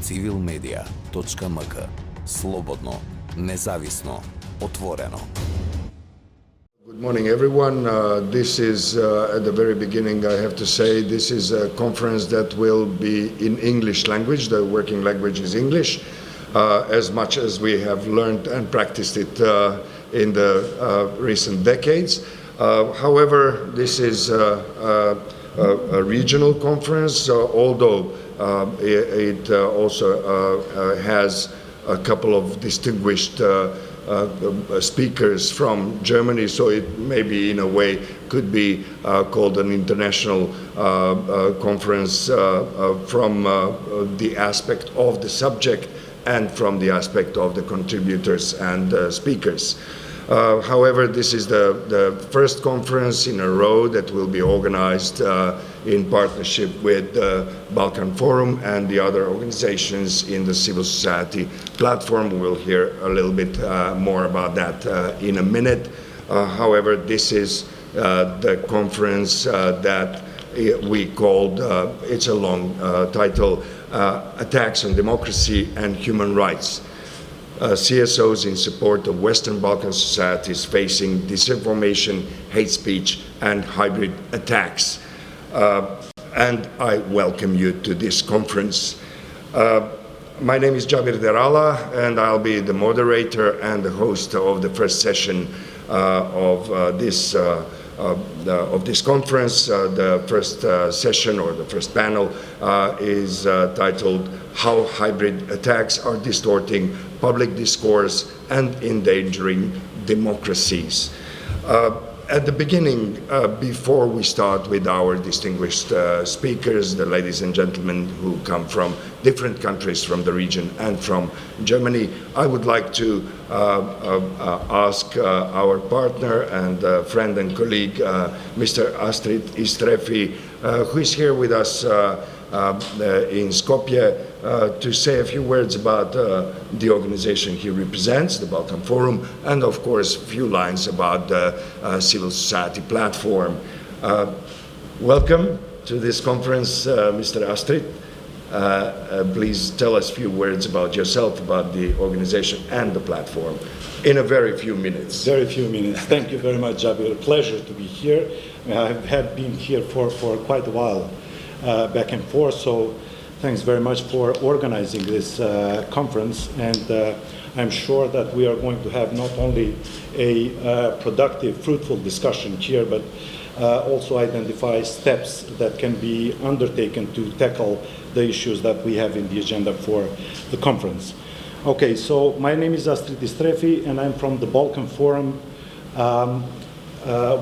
civilmedia.mk. Slobodno, nezavisno, otvoreno. Good morning, everyone. This is, at the very beginning, I have to say, this is a conference that will be in English language. The working language is English, as much as we have learned and practiced it in the recent decades. However, this is a regional conference, although it also has a couple of distinguished speakers from Germany, so it maybe in a way could be called an international conference from the aspect of the subject and from the aspect of the contributors and speakers. However, this is the first conference in a row that will be organized in partnership with the Balkan Forum and the other organizations in the civil society platform. We'll hear a little bit more about that in a minute. However, this is the conference that we called, it's a long title, Attacks on Democracy and Human Rights. CSOs in support of Western Balkan societies facing disinformation, hate speech, and hybrid attacks. And I welcome you to this conference. My name is Jabir Derala, and I'll be the moderator and the host of the first session of this conference. The first session, or the first panel, is titled How Hybrid Attacks Are Distorting Public Discourse and Endangering Democracies. At the beginning, before we start with our distinguished speakers, the ladies and gentlemen who come from different countries from the region and from Germany, I would like to ask our partner and friend and colleague, Mr. Astrid Istrefi, who is here with us in Skopje, to say a few words about the organization he represents, the Balkan Forum, and of course a few lines about the civil society platform. Welcome to this conference, Mr. Astrid. Please tell us a few words about yourself, about the organization and the platform in a very few minutes. Very few minutes. Thank you very much, Jabir. A pleasure to be here. I have been here for quite a while, back and forth, so thanks very much for organizing this conference, and I'm sure that we are going to have not only a productive, fruitful discussion here, but also identify steps that can be undertaken to tackle the issues that we have in the agenda for the conference. Okay, so my name is Astrid Istrefi, and I'm from the Balkan Forum,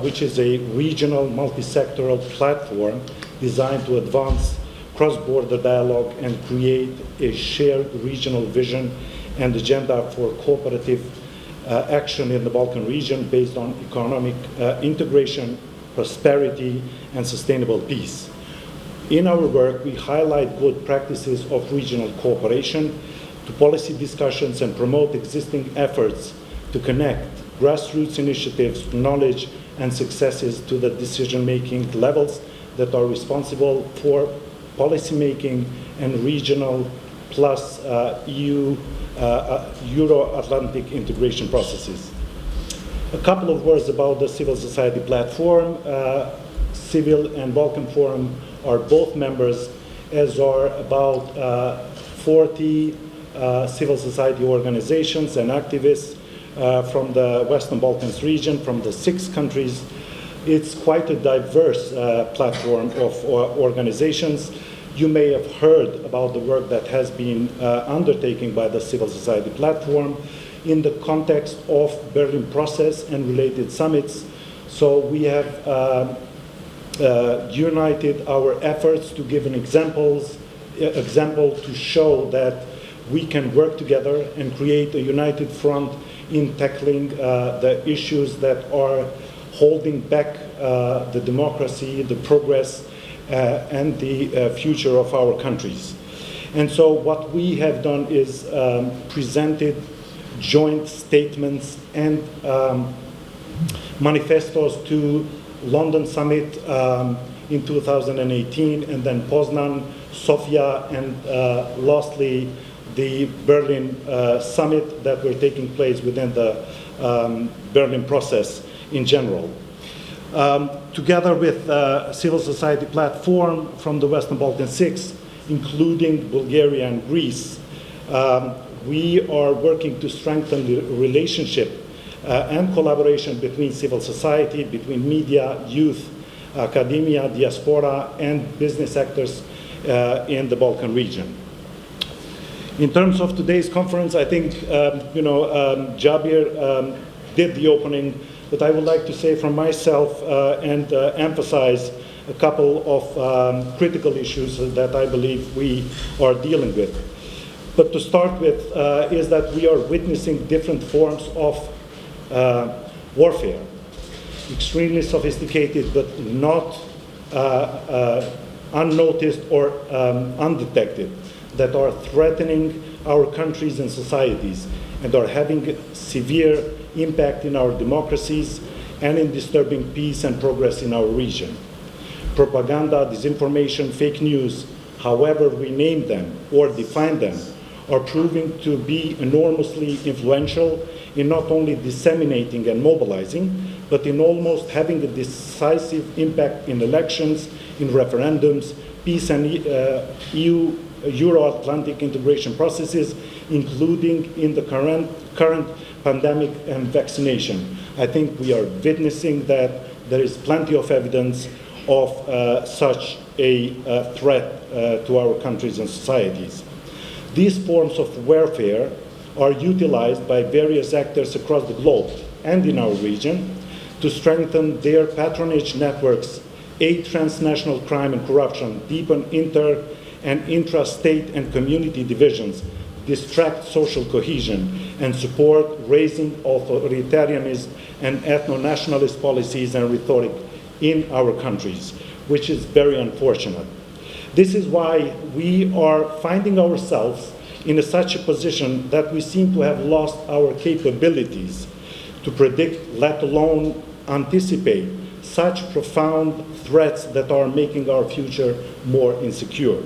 which is a regional multi-sectoral platform designed to advance cross-border dialogue and create a shared regional vision and agenda for cooperative action in the Balkan region based on economic integration, prosperity, and sustainable peace. In our work, we highlight good practices of regional cooperation to policy discussions and promote existing efforts to connect grassroots initiatives, knowledge, and successes to the decision-making levels that are responsible for policymaking and regional plus EU Euro-Atlantic integration processes. A couple of words about the civil society platform. Civil and Balkan Forum are both members, as are about 40 civil society organizations and activists from the Western Balkans region, from the 6 countries. It's quite a diverse platform of organizations. You may have heard about the work that has been undertaken by the civil society platform in the context of Berlin Process and related summits. So we have united our efforts to give an example to show that we can work together and create a united front in tackling the issues that are holding back the democracy, the progress, and the future of our countries. And so what we have done is presented joint statements and manifestos to London Summit in 2018, and then Poznan, Sofia, and lastly, the Berlin summit that were taking place within the Berlin process in general. Together with civil society platform from the Western Balkan Six, including Bulgaria and Greece, we are working to strengthen the relationship and collaboration between civil society, between media, youth, academia, diaspora, and business sectors in the Balkan region. In terms of today's conference, I think Jabir did the opening, but I would like to say from myself and emphasize a couple of critical issues that I believe we are dealing with. But to start with is that we are witnessing different forms of warfare, extremely sophisticated but not unnoticed or undetected, that are threatening our countries and societies and are having severe impact in our democracies and in disturbing peace and progress in our region. Propaganda, disinformation, fake news, however we name them or define them, are proving to be enormously influential in not only disseminating and mobilizing, but in almost having a decisive impact in elections, in referendums, peace and EU Euro-Atlantic integration processes, including in the current pandemic and vaccination. I think we are witnessing that there is plenty of evidence of such a threat to our countries and societies. These forms of warfare are utilized by various actors across the globe and in our region to strengthen their patronage networks, aid transnational crime and corruption, deepen inter- and intra-state and community divisions, distract social cohesion, and support raising authoritarianism and ethno-nationalist policies and rhetoric in our countries, which is very unfortunate. This is why we are finding ourselves in such a position that we seem to have lost our capabilities to predict, let alone anticipate, such profound threats that are making our future more insecure.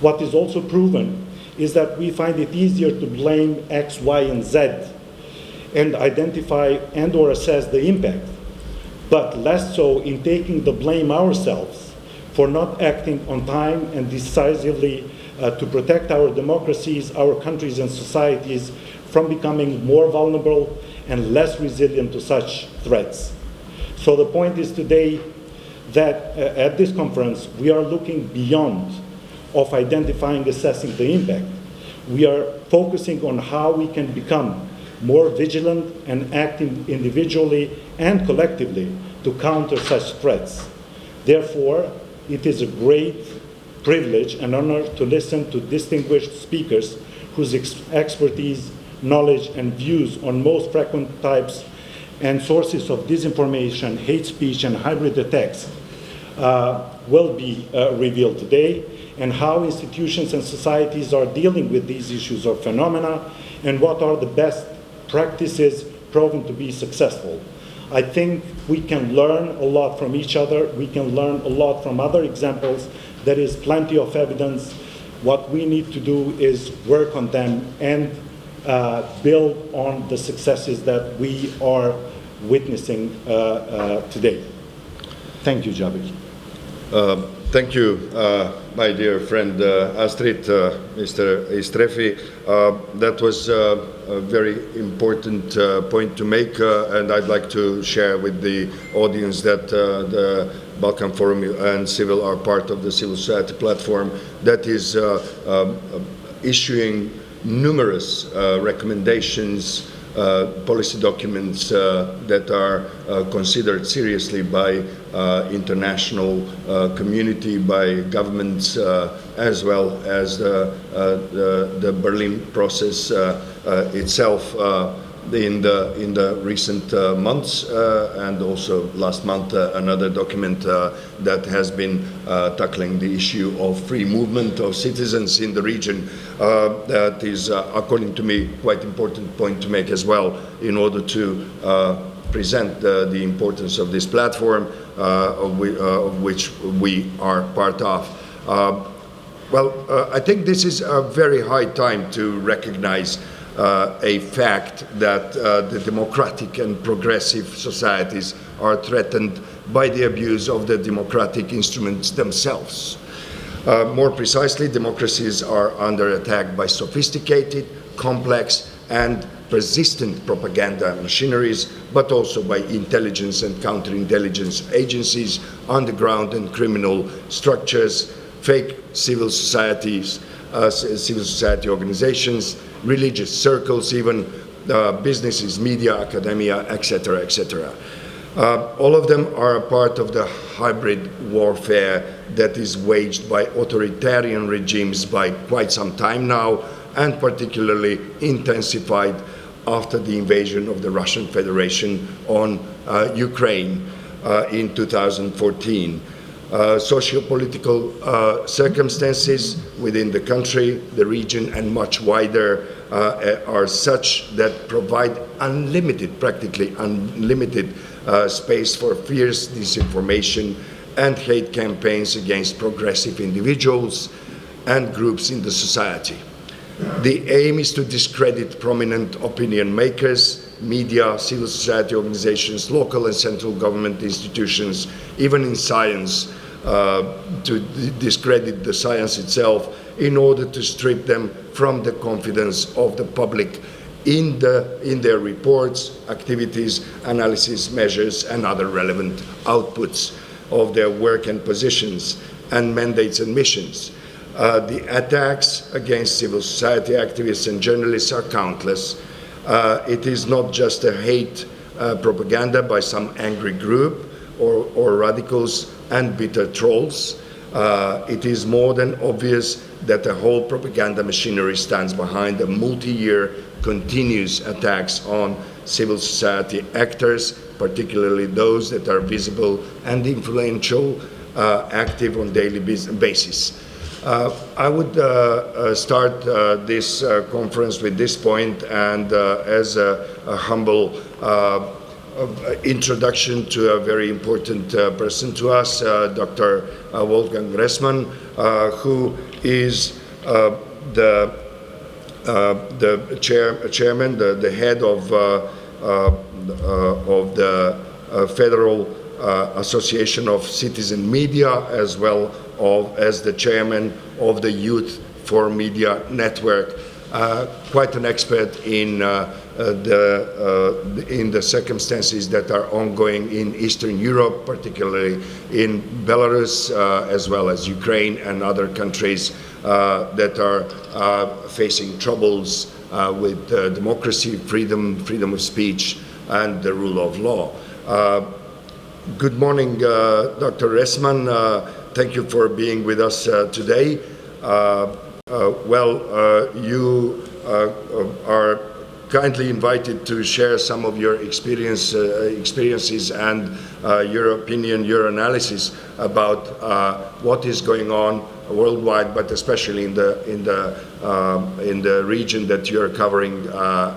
What is also proven is that we find it easier to blame X, Y, and Z and identify and or assess the impact, but less so in taking the blame ourselves for not acting on time and decisively to protect our democracies, our countries and societies from becoming more vulnerable and less resilient to such threats. So the point is today that at this conference, we are looking beyond of identifying, assessing the impact. We are focusing on how we can become more vigilant and acting individually and collectively to counter such threats. Therefore, it is a great privilege and honor to listen to distinguished speakers whose expertise, knowledge, and views on most frequent types and sources of disinformation, hate speech, and hybrid attacks will be revealed today, and how institutions and societies are dealing with these issues or phenomena, and what are the best practices proven to be successful. I think we can learn a lot from each other. We can learn a lot from other examples. There is plenty of evidence. What we need to do is work on them and build on the successes that we are witnessing today. Thank you, Jabir. Thank you, my dear friend Astrid, Mr. Istrefi. That was a very important point to make, and I'd like to share with the audience that the Balkan Forum and Civil are part of the civil society platform that is issuing numerous recommendations, policy documents that are considered seriously by international community, by governments, as well as the Berlin process itself in the recent months, and also last month another document that has been tackling the issue of free movement of citizens in the region. That is, according to me, quite important point to make as well, in order to present the importance of this platform, of which we are part of. I think this is a very high time to recognize a fact that the democratic and progressive societies are threatened by the abuse of the democratic instruments themselves. More precisely, democracies are under attack by sophisticated, complex, and persistent propaganda machineries, but also by intelligence and counterintelligence agencies, underground and criminal structures, fake civil societies, civil society organizations, religious circles, even businesses, media, academia, etc., etc. All of them are a part of the hybrid warfare that is waged by authoritarian regimes by quite some time now, and particularly intensified after the invasion of the Russian Federation on Ukraine in 2014. Socio-political circumstances within the country, the region, and much wider are such that provide unlimited, practically unlimited space for fierce disinformation and hate campaigns against progressive individuals and groups in the society. The aim is to discredit prominent opinion makers, media, civil society organizations, local and central government institutions, even in science, to discredit the science itself in order to strip them from the confidence of the public in their reports, activities, analysis, measures, and other relevant outputs of their work and positions and mandates and missions. The attacks against civil society activists and journalists are countless. It is not just a hate propaganda by some angry group or radicals and bitter trolls. It is more than obvious that the whole propaganda machinery stands behind the multi-year continuous attacks on civil society actors, particularly those that are visible and influential, active on daily basis. I would start this conference with this point, and as a humble introduction to a very important person to us, Dr. Wolfgang Ressmann, who is the chairman, the head of the Federal Association of Citizen Media, as well as the chairman of the Youth for Media Network. Quite an expert in the circumstances that are ongoing in Eastern Europe, particularly in Belarus, as well as Ukraine and other countries that are facing troubles with democracy, freedom of speech, and the rule of law. Good morning, Dr. Ressmann. Thank you for being with us today. You are kindly invited to share some of your experiences and your opinion, your analysis about what is going on worldwide, but especially in the region that you're covering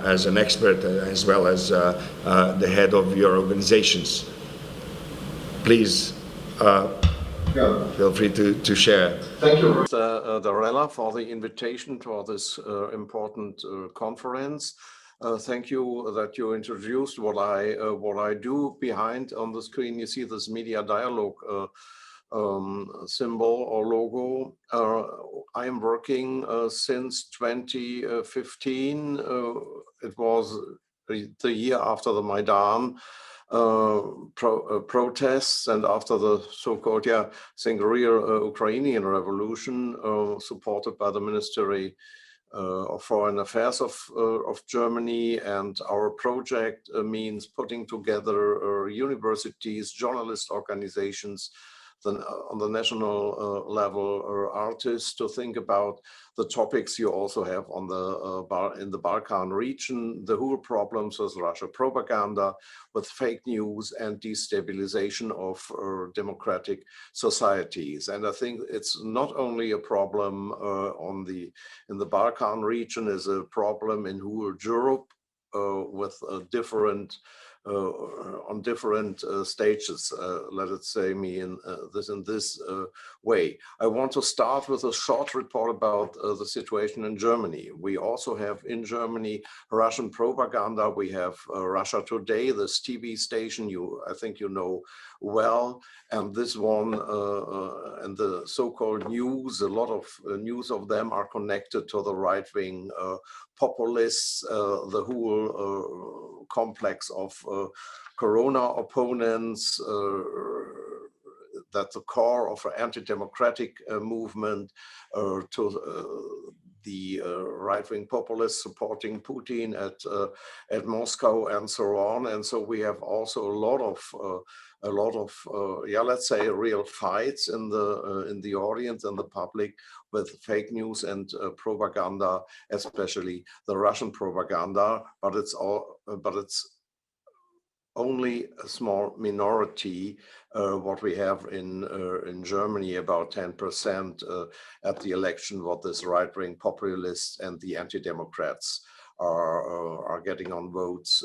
as an expert, as well as the head of your organizations. Please feel free to share. Thank you, Mr. Darella, for the invitation to this important conference. Thank you that you introduced what I do. Behind on the screen, you see this media dialogue symbol or logo. I am working since 2015. It was the year after the Maidan protests and after the so-called, real Ukrainian revolution, supported by the Ministry of Foreign Affairs of Germany. And our project means putting together universities, journalist organizations, on the national level, artists to think about the topics you also have on in the Balkan region, the whole problems with Russia propaganda, with fake news and destabilization of democratic societies. And I think it's not only a problem in the Balkan region, is a problem in whole Europe with different on different stages. Let it say me in this way. I want to start with a short report about the situation in Germany. We also have in Germany Russian propaganda. We have Russia Today, this TV station I think you know well, and this one and the so-called news, a lot of news of them are connected to the right-wing populists, the whole complex of Corona opponents, that's the core of an anti-democratic movement, to the right-wing populists supporting Putin at Moscow and so on. And so we have also a lot of yeah, let's say real fights in the audience and the public with fake news and propaganda, especially the Russian propaganda. But it's only a small minority what we have in Germany, about 10% at the election, what this right-wing populists and the anti-democrats are getting on votes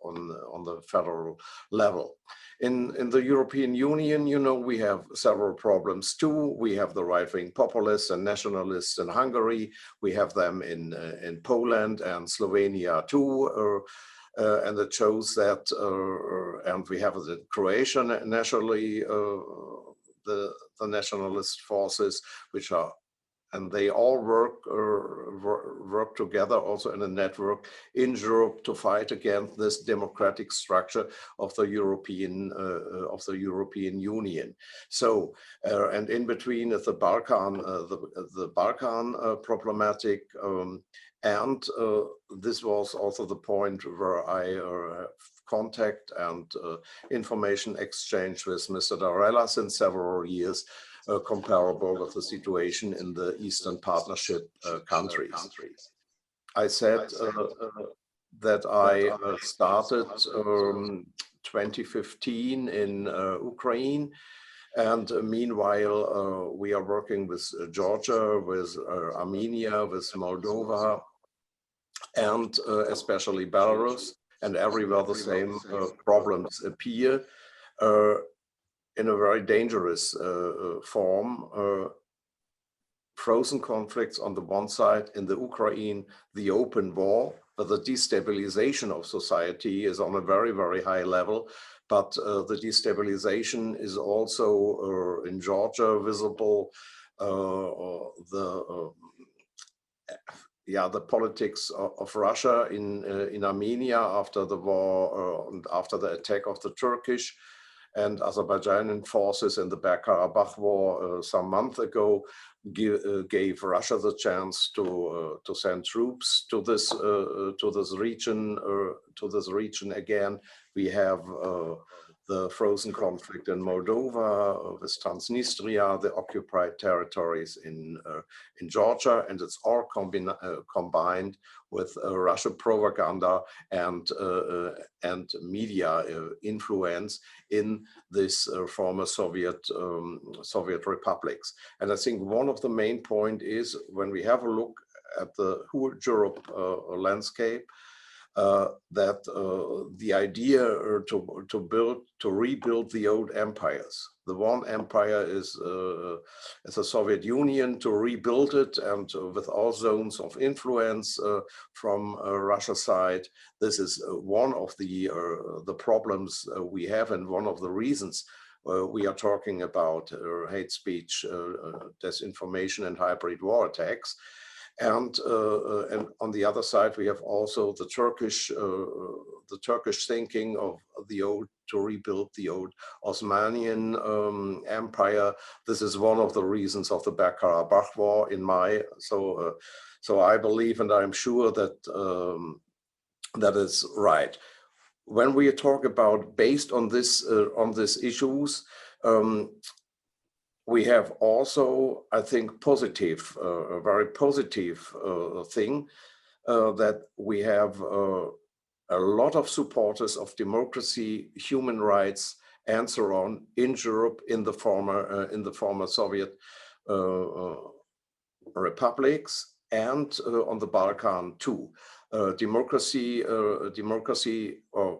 on the federal level. In the European Union, you know, we have several problems too. We have the right-wing populists and nationalists in Hungary. We have them in Poland and Slovenia too. And it shows that, and we have it in Croatia nationally, the nationalist forces, which are, and they all work together also in a network in Europe to fight against this democratic structure of the European Union. So, and in between is the Balkan problematic. And this was also the point where I have contact and information exchange with Mr. Darella since several years, comparable with the situation in the Eastern Partnership countries. I said that I started 2015 in Ukraine. And meanwhile, we are working with Georgia, with Armenia, with Moldova, and especially Belarus, and everywhere the same problems appear in a very dangerous form. Frozen conflicts on the one side, in the Ukraine, the open war, but the destabilization of society is on a very, very high level. But the destabilization is also in Georgia visible. The politics of Russia in Armenia after the war and after the attack of the Turkish and Azerbaijani forces in the Karabakh war some month ago gave Russia the chance to send troops to this region again. We have the frozen conflict in Moldova with Transnistria, the occupied territories in Georgia, and it's all combined with Russian propaganda and media influence in this former Soviet republics. And I think one of the main point is when we have a look at the whole Europe landscape, that the idea to rebuild the old empires. The one empire is the Soviet Union, to rebuild it and with all zones of influence from Russia's side. This is one of the problems we have, and one of the reasons we are talking about hate speech, disinformation, and hybrid war attacks. And on the other side, we have also the Turkish thinking of to rebuild the old Osmanian empire. This is one of the reasons of the Karabakh war so I believe, and I'm sure that that is right. When we talk about based on these issues, we have also, I think, positive, a very positive thing that we have a lot of supporters of democracy, human rights, and so on in Europe, in the former Soviet republics, and on the Balkan too. Democracy,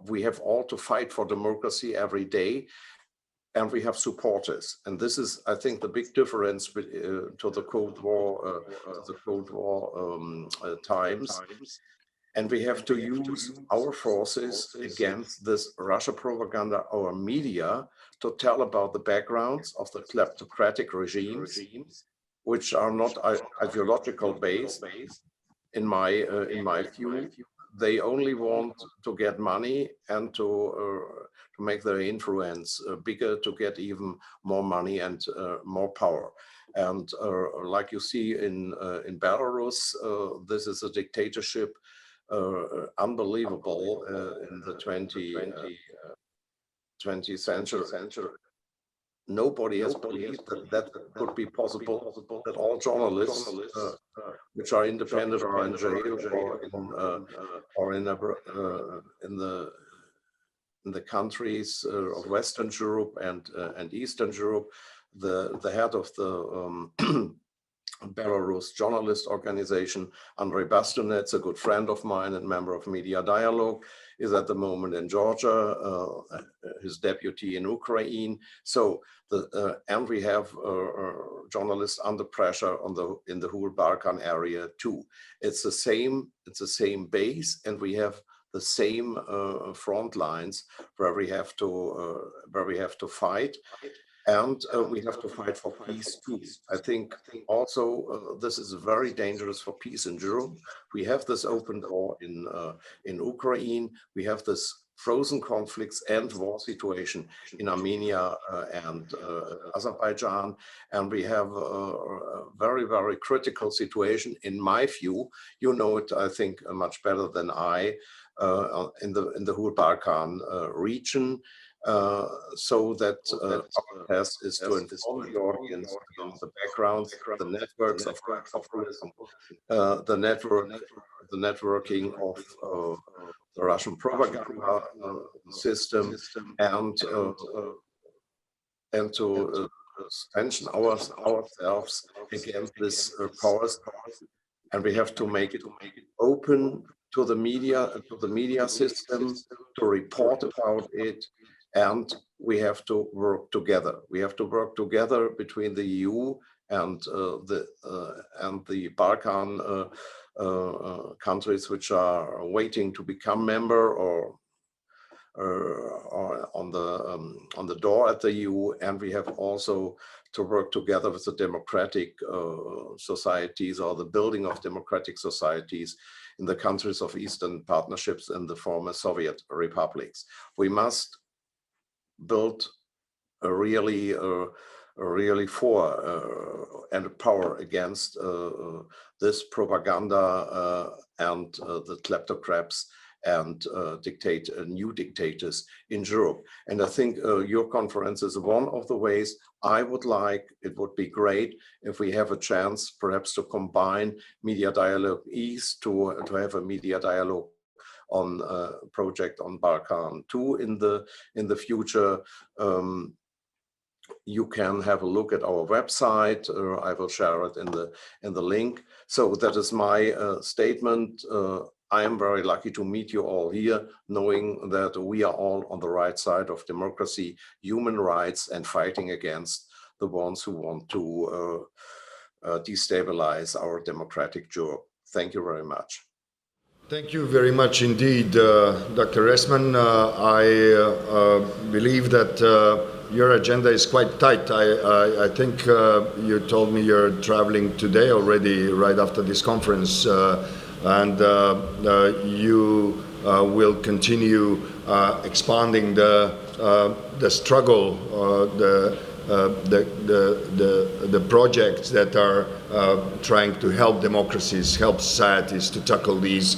we have all to fight for democracy every day, and we have supporters. And this is, I think, the big difference to the Cold War, times. And we have to use our forces against this Russia propaganda, our media, to tell about the backgrounds of the kleptocratic regimes, which are not ideological based. In my view, they only want to get money and to make their influence bigger, to get even more money and more power. And like you see in Belarus, this is a dictatorship unbelievable in the 20th century. Nobody has believed that could be possible, that all journalists, which are independent, are in jail or in the countries of Western Europe and Eastern Europe. The head of the Belarus journalist organization, Andrei Bastunets, a good friend of mine and member of Media Dialogue, is at the moment in Georgia, his deputy in Ukraine. So and we have journalists under pressure in the whole Balkan area too. It's the same base, and we have the same front lines where we have to fight. And we have to fight for peace too. I think also this is very dangerous for peace in Europe. We have this open door in Ukraine. We have this frozen conflicts and war situation in Armenia and Azerbaijan. And we have a very, very critical situation, in my view. You know it, I think, much better than I, in the whole Balkan region. So that our task is to inform the audience about the backgrounds, the networks of populism, the networking of the Russian propaganda system, and to strengthen ourselves against this powers. And we have to make it open to the media system, to report about it. And we have to work together. We have to work together between the EU and the Balkan countries, which are waiting to become member or on the door at the EU. And we have also to work together with the democratic societies, or the building of democratic societies in the countries of Eastern partnerships and the former Soviet republics. We must built a really for and power against this propaganda and the kleptocrats and new dictators in Europe. And I think your conference is one of the ways. I would like, it would be great if we have a chance perhaps to combine Media Dialogue East to have a Media Dialogue on a project on Balkan too in the future. You can have a look at our website. I will share it in the link. So that is my statement. I am very lucky to meet you all here, knowing that we are all on the right side of democracy, human rights, and fighting against the ones who want to destabilize our democratic Europe. Thank you very much. Thank you very much indeed, Dr. Ressman. I believe that your agenda is quite tight. I think you told me you're traveling today already, right after this conference, and you will continue expanding the struggle, the projects that are trying to help democracies, help societies to tackle these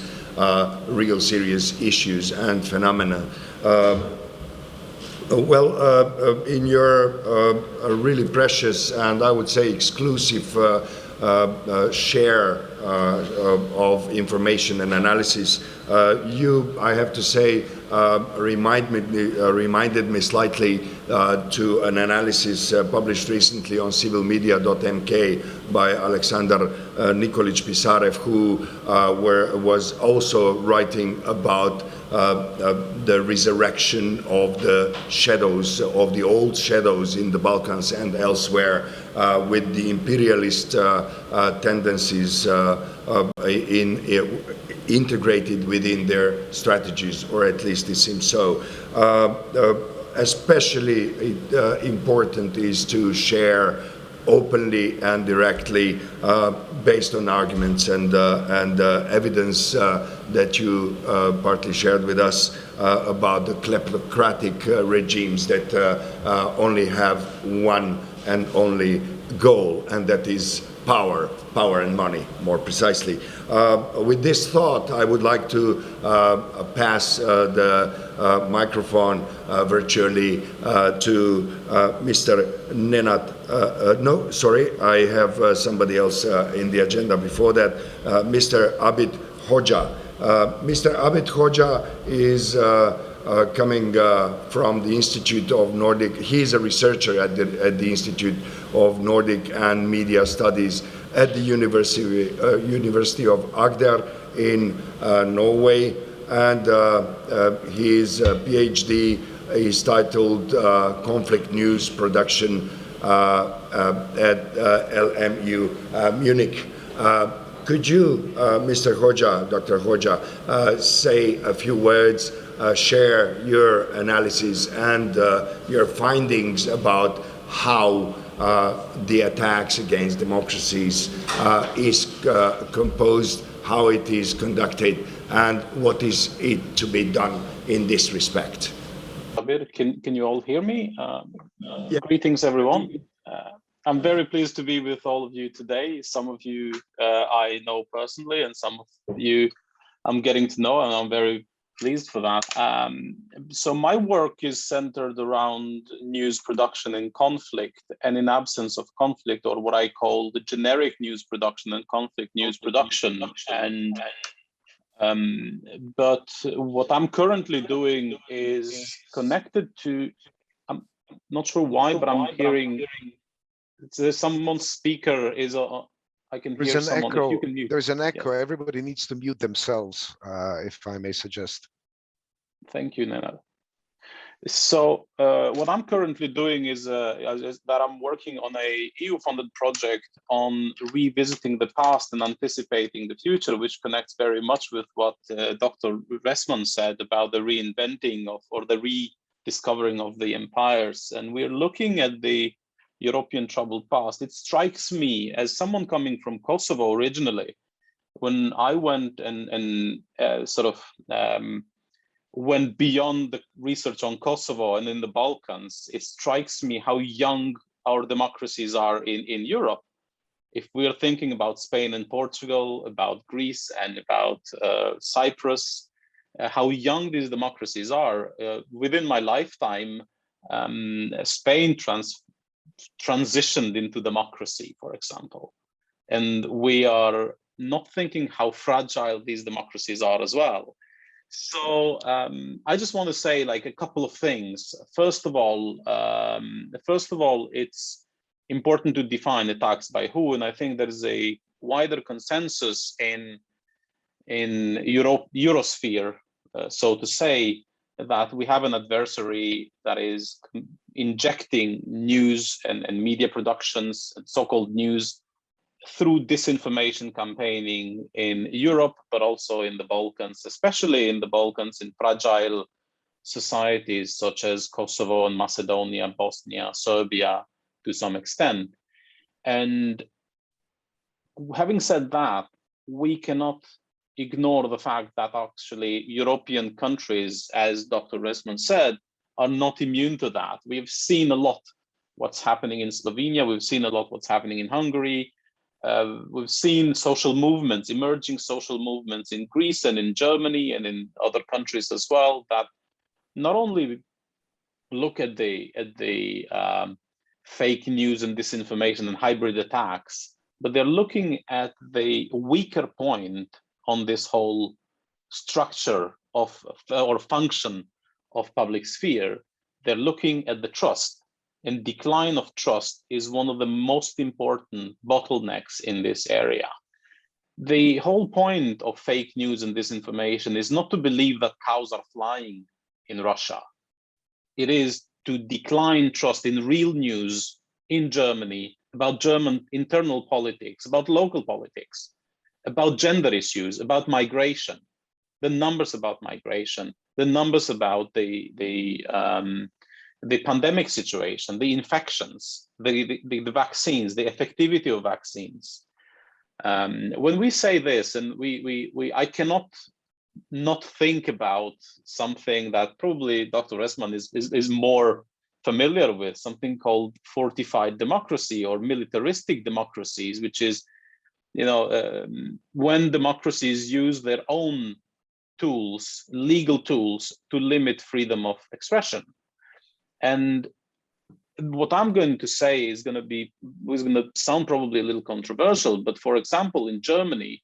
real serious issues and phenomena. In your really precious and I would say exclusive share of information and analysis, you, I have to say, reminded me slightly to an analysis published recently on civilmedia.mk by Alexander Nikolic Pisarev, who was also writing about the resurrection of the shadows, of the old shadows in the Balkans and elsewhere, with the imperialist tendencies integrated within their strategies, or at least it seems so. Especially important is to share openly and directly, based on arguments and evidence that you partly shared with us about the kleptocratic regimes that only have one and only goal, and that is power and money, more precisely. With this thought, I would like to pass the microphone virtually to Mr. Nenad. No, sorry, I have somebody else in the agenda before that, Mr. Abid Hoxha. Mr. Abid Hoxha is coming from the Institute of Nordic. He's a researcher at the Institute of Nordic and Media Studies at the University of Agder in Norway, and his PhD is titled Conflict News Production at LMU Munich. Could you, Mr. Hoxha, Dr. Hoxha, say a few words, share your analysis and your findings about how the attacks against democracies is composed, how it is conducted, and what is it to be done in this respect? Can you all hear me? Yeah. Greetings, everyone. I'm very pleased to be with all of you today. Some of you I know personally, and some of you I'm getting to know, and I'm very pleased for that. So my work is centered around news production in conflict, and in absence of conflict, or what I call the generic news production and conflict news production. And but what I'm currently doing is connected to, I'm not sure why, but I'm hearing there's someone's speaker is I can hear someone. If you can mute. There's an echo. Yes. Everybody needs to mute themselves, if I may suggest. Thank you, Nenad. So what I'm currently doing is that I'm working on a EU-funded project on revisiting the past and anticipating the future, which connects very much with what Dr. Ressman said about the reinventing of, or the rediscovering of the empires. And we're looking at the European troubled past. It strikes me, as someone coming from Kosovo originally, when I went and went beyond the research on Kosovo and in the Balkans, it strikes me how young our democracies are in Europe. If we are thinking about Spain and Portugal, about Greece and about Cyprus, how young these democracies are. Within my lifetime, Spain transitioned into democracy, for example. And we are not thinking how fragile these democracies are as well. So I just want to say like a couple of things. First of all, it's important to define attacks by who, and I think there is a wider consensus in Eurosphere, so to say, that we have an adversary that is injecting news and media productions and so-called news through disinformation campaigning in Europe, but also in the Balkans, especially in the Balkans, in fragile societies such as Kosovo and Macedonia, Bosnia, Serbia, to some extent. And having said that, we cannot ignore the fact that actually European countries, as Dr. Ressman said, are not immune to that. We've seen a lot what's happening in Slovenia. We've seen a lot what's happening in Hungary. We've seen social movements, emerging social movements in Greece and in Germany and in other countries as well, that not only look at the fake news and disinformation and hybrid attacks, but they're looking at the weaker point on this whole structure of or function of public sphere, they're looking at the trust, and decline of trust is one of the most important bottlenecks in this area. The whole point of fake news and disinformation is not to believe that cows are flying in Russia. It is to decline trust in real news in Germany about German internal politics, about local politics, about gender issues, about migration, the numbers about migration, the numbers about the pandemic situation, the infections, the vaccines, the effectivity of vaccines. When we say this, and I cannot not think about something that probably Dr. Essmann is more familiar with, something called fortified democracy or militaristic democracies, which is, when democracies use their own tools, legal tools, to limit freedom of expression. And what I'm going to say is going to sound probably a little controversial, but for example, in Germany,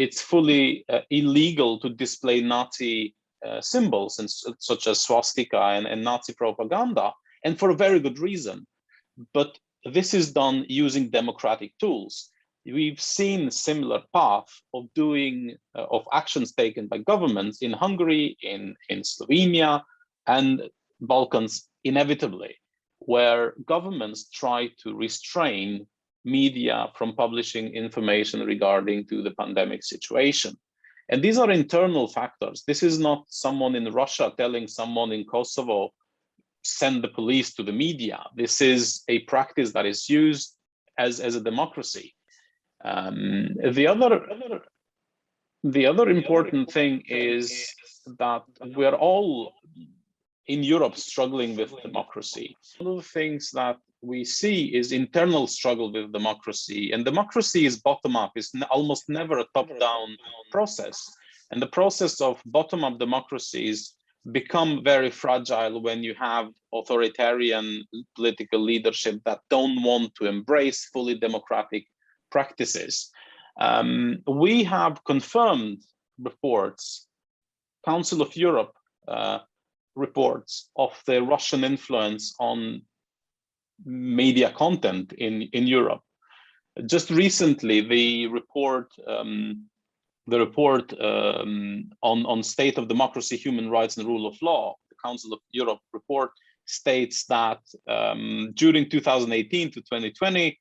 it's fully illegal to display Nazi symbols, such as swastika and Nazi propaganda, and for a very good reason. But this is done using democratic tools. We've seen similar path of actions taken by governments in Hungary, in Slovenia, and Balkans inevitably, where governments try to restrain media from publishing information regarding to the pandemic situation. And these are internal factors. This is not someone in Russia telling someone in Kosovo, send the police to the media. This is a practice that is used as a democracy. The other important thing is that we're all in Europe struggling with democracy. One of the things that we see is internal struggle with democracy, and democracy is bottom-up. It's almost never a top-down process. And the process of bottom-up democracies become very fragile when you have authoritarian political leadership that don't want to embrace fully democratic practices. We have confirmed reports, Council of Europe reports of the Russian influence on media content in Europe. Just recently, the report on state of democracy, human rights, and rule of law, the Council of Europe report, states that during 2018 to 2020,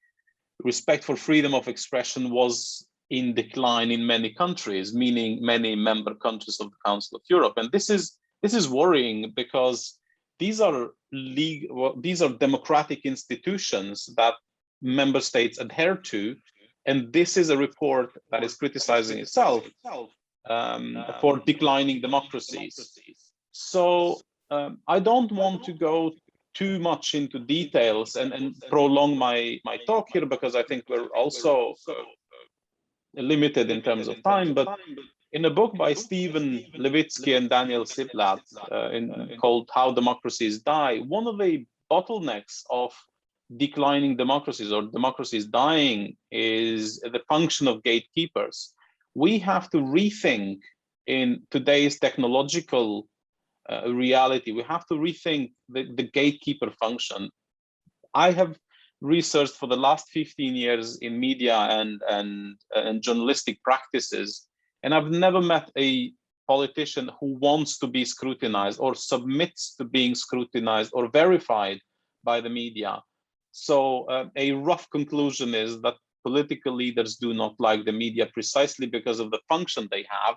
respect for freedom of expression was in decline in many countries, meaning many member countries of the Council of Europe. And this is worrying, because these are democratic institutions that member states adhere to, and this is a report that is criticizing itself for declining democracies. So I don't want to go too much into details and prolong my talk here, because I think we're also limited in terms of time. But in a book by Stephen Levitsky and Daniel Ziblatt called How Democracies Die, one of the bottlenecks of declining democracies or democracies dying is the function of gatekeepers. We have to rethink, in today's technological reality, we have to rethink the gatekeeper function. I have researched for the last 15 years in media and journalistic practices, and I've never met a politician who wants to be scrutinized or submits to being scrutinized or verified by the media. So a rough conclusion is that political leaders do not like the media precisely because of the function they have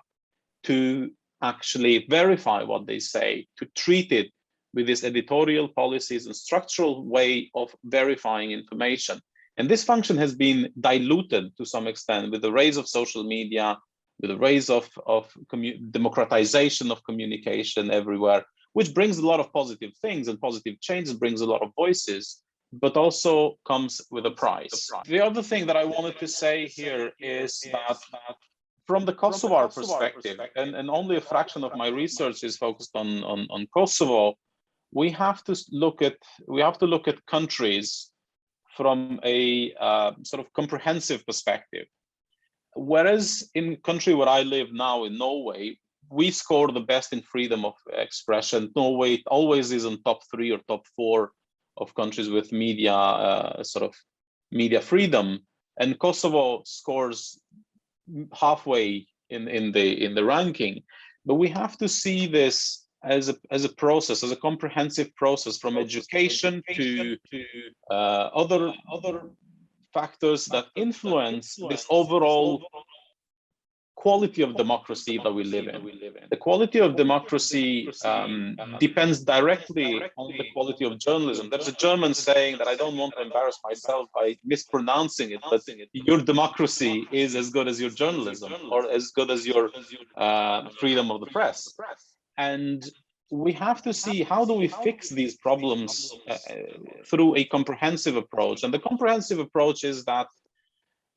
to actually verify what they say, to treat it with these editorial policies and structural way of verifying information. And this function has been diluted to some extent with the rise of social media, with the rise of democratization of communication everywhere, which brings a lot of positive things and positive changes, brings a lot of voices, but also comes with a price. The other thing that I wanted to say here is that from the Kosovar perspective, and only a fraction of my research is focused on Kosovo, we have to look at countries from a sort of comprehensive perspective. Whereas in country where I live now, in Norway, we score the best in freedom of expression. Norway always is in top 3 or top 4 of countries with media media freedom, and Kosovo scores halfway in the ranking. But we have to see this as a process, as a comprehensive process, from education to other factors that influence this overall quality of democracy that we live in. The quality of democracy depends directly on the quality of journalism. There's a German saying that I don't want to embarrass myself by mispronouncing it, but your democracy is as good as your journalism, or as good as your freedom of the press. And we have to see, how do we fix these problems through a comprehensive approach? And the comprehensive approach is that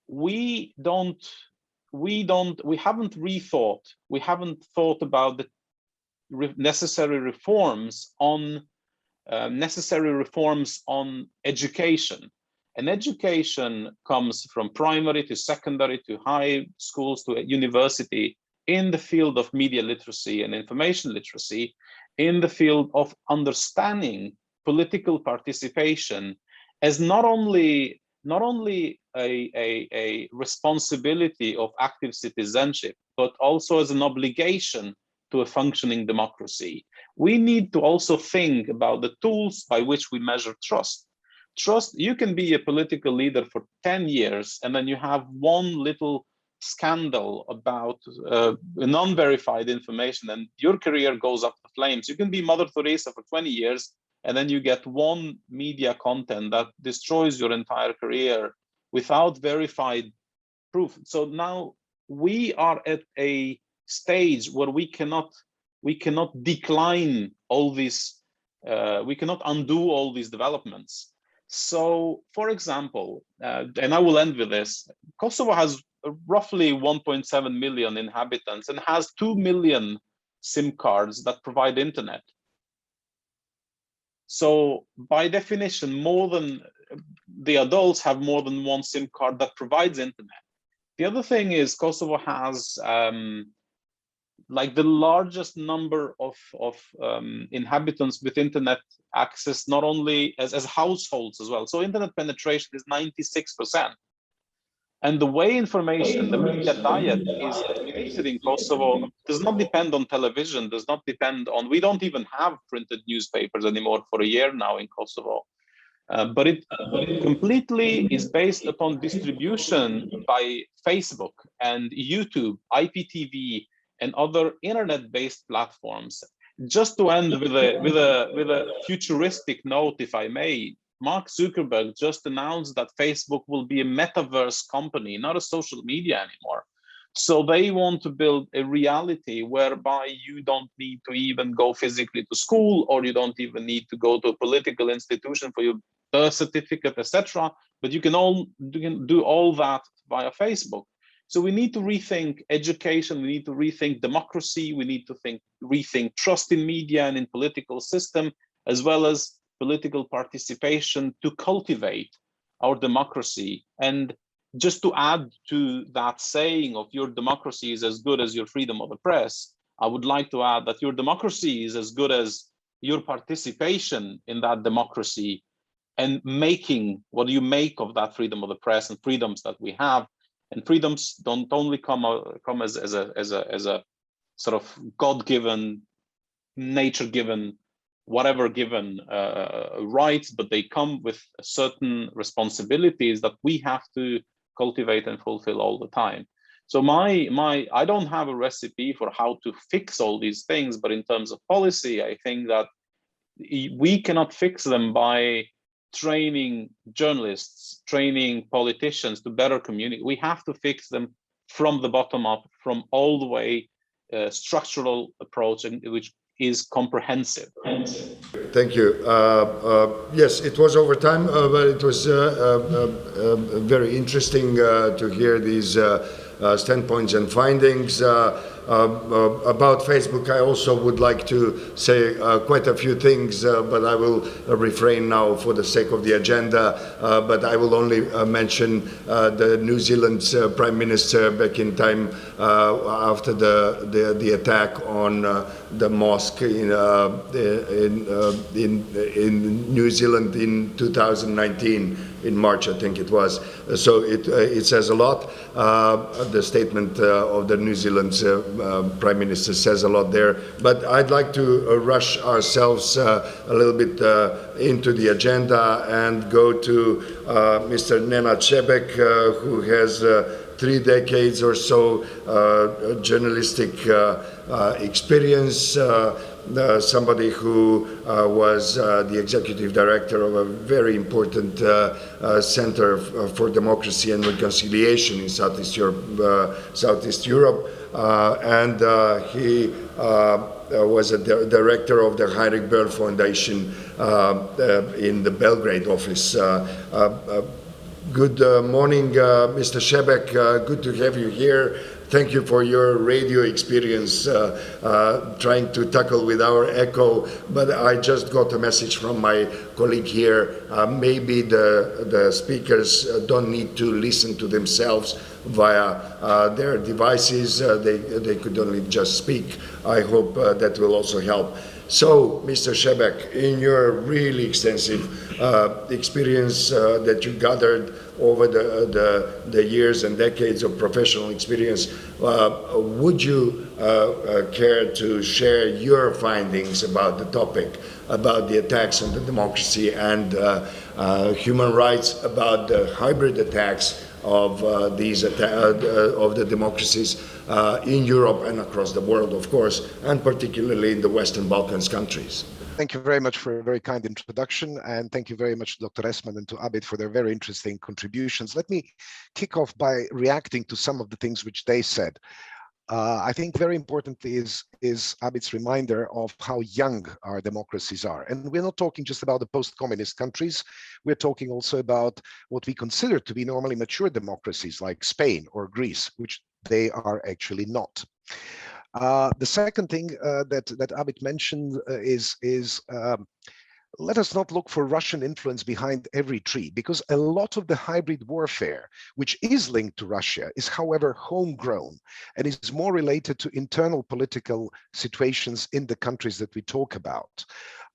we haven't thought about the necessary reforms on education. And education comes from primary to secondary to high schools to university, in the field of media literacy and information literacy, in the field of understanding political participation as not only a responsibility of active citizenship, but also as an obligation to a functioning democracy. We need to also think about the tools by which we measure trust. Trust, you can be a political leader for 10 years and then you have one little scandal about non-verified information and your career goes up the flames. You can be Mother Teresa for 20 years and then you get one media content that destroys your entire career without verified proof. So now we are at a stage where we cannot decline all these, we cannot undo all these developments. So, for example, and I will end with this, Kosovo has roughly 1.7 million inhabitants and has 2 million SIM cards that provide internet. So by definition, more than the adults have more than one SIM card that provides internet. The other thing is Kosovo has like the largest number of inhabitants with internet access, not only as households as well. So internet penetration is 96%. And the way information, the media diet is created in Kosovo does not depend on television, does not depend on, we don't even have printed newspapers anymore for a year now in Kosovo. But it completely is based upon distribution by Facebook and YouTube, IPTV, and other internet-based platforms. Just to end with a futuristic note, if I may, Mark Zuckerberg just announced that Facebook will be a metaverse company, not a social media anymore. So they want to build a reality whereby you don't need to even go physically to school, or you don't even need to go to a political institution for your birth certificate, etc. But you can do all that via Facebook. So we need to rethink education, we need to rethink democracy, we need to rethink trust in media and in political system, as well as political participation to cultivate our democracy. And just to add to that saying of your democracy is as good as your freedom of the press, I would like to add that your democracy is as good as your participation in that democracy and making what you make of that freedom of the press and freedoms that we have. And freedoms don't only come as a sort of God-given, nature-given, whatever given rights, but they come with certain responsibilities that we have to cultivate and fulfill all the time. So I don't have a recipe for how to fix all these things, but in terms of policy, I think that we cannot fix them by training journalists, training politicians to better communicate. We have to fix them from the bottom up, from all the way structural approach, which is comprehensive. Thank you. Yes, it was over time, but it was very interesting to hear these standpoints and findings. About Facebook, I also would like to say quite a few things, but I will refrain now for the sake of the agenda. But I will only mention the New Zealand's Prime Minister back in time after the attack on the mosque in New Zealand in 2019. In March, I think it was. So it says a lot. The statement of the New Zealand's Prime Minister says a lot there. But I'd like to rush ourselves a little bit into the agenda and go to Mr. Nenad Šebek, who has 3 decades or so journalistic experience. Somebody who was the executive director of a very important center for democracy and reconciliation in Southeast Europe, and he was a director of the Heinrich Böll Foundation in the Belgrade office. Good morning, Mr. Šebek. Good to have you here. Thank you for your radio experience, trying to tackle with our echo. But I just got a message from my colleague here. Maybe the speakers don't need to listen to themselves via their devices. They could only just speak. I hope that will also help. So, Mr. Šebek, in your really extensive experience that you gathered over the years and decades of professional experience, would you care to share your findings about the topic, about the attacks on the democracy and human rights, about the hybrid attacks of of the democracies in Europe and across the world, of course, and particularly in the Western Balkans countries? Thank you very much for a very kind introduction, and thank you very much to Dr. Esman and to Abid for their very interesting contributions. Let me kick off by reacting to some of the things which they said. I think very importantly is Abid's reminder of how young our democracies are. And we're not talking just about the post-communist countries. We're talking also about what we consider to be normally mature democracies like Spain or Greece, which they are actually not. The second thing that Abid mentioned is let us not look for Russian influence behind every tree, because a lot of the hybrid warfare, which is linked to Russia, is, however, homegrown and is more related to internal political situations in the countries that we talk about.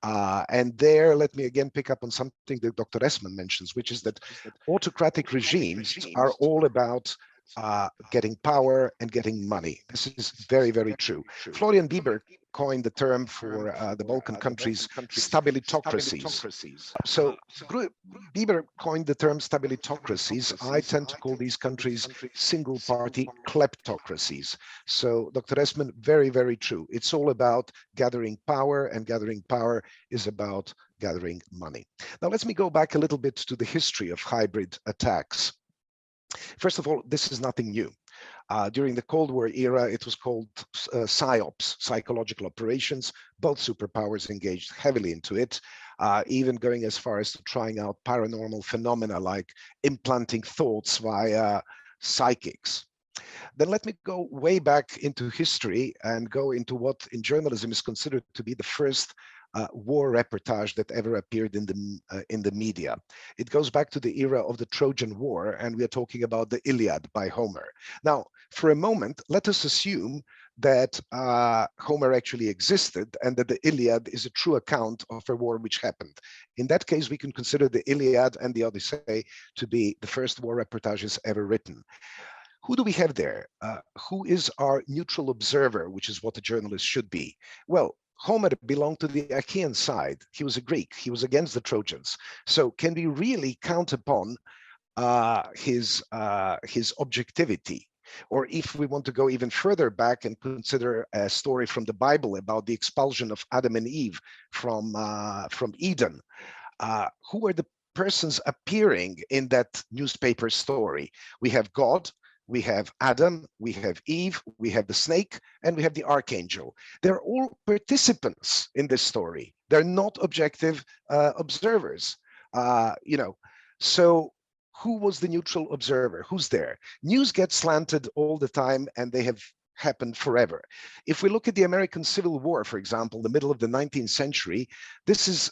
And there, let me again pick up on something that Dr. Esman mentions, which is that autocratic regimes are all about getting power and getting money. This is very, very true. Florian Bieber coined the term for the Balkan countries, stabilitocracies. So Bieber coined the term stabilitocracies. I tend to call these countries single-party kleptocracies. So Dr. Esman, very, very true. It's all about gathering power, and gathering power is about gathering money. Now, let me go back a little bit to the history of hybrid attacks. First of all, this is nothing new. During the Cold War era, it was called PSYOPs, psychological operations. Both superpowers engaged heavily into it, even going as far as to trying out paranormal phenomena like implanting thoughts via psychics. Then let me go way back into history and go into what in journalism is considered to be the first war reportage that ever appeared in the media. It goes back to the era of the Trojan War, and we are talking about the Iliad by Homer. Now, for a moment, let us assume that Homer actually existed and that the Iliad is a true account of a war which happened. In that case, we can consider the Iliad and the Odyssey to be the first war reportages ever written. Who do we have there? Who is our neutral observer, which is what a journalist should be? Well, Homer belonged to the Achaean side. He was a Greek. He was against the Trojans. So can we really count upon his objectivity? Or if we want to go even further back and consider a story from the Bible about the expulsion of Adam and Eve from Eden, who are the persons appearing in that newspaper story? We have God, we have Adam, we have Eve, we have the snake, and we have the archangel. They're all participants in this story. They're not objective observers, So who was the neutral observer? Who's there? News gets slanted all the time, and they have happened forever. If we look at the American Civil War, for example, the middle of the 19th century, this is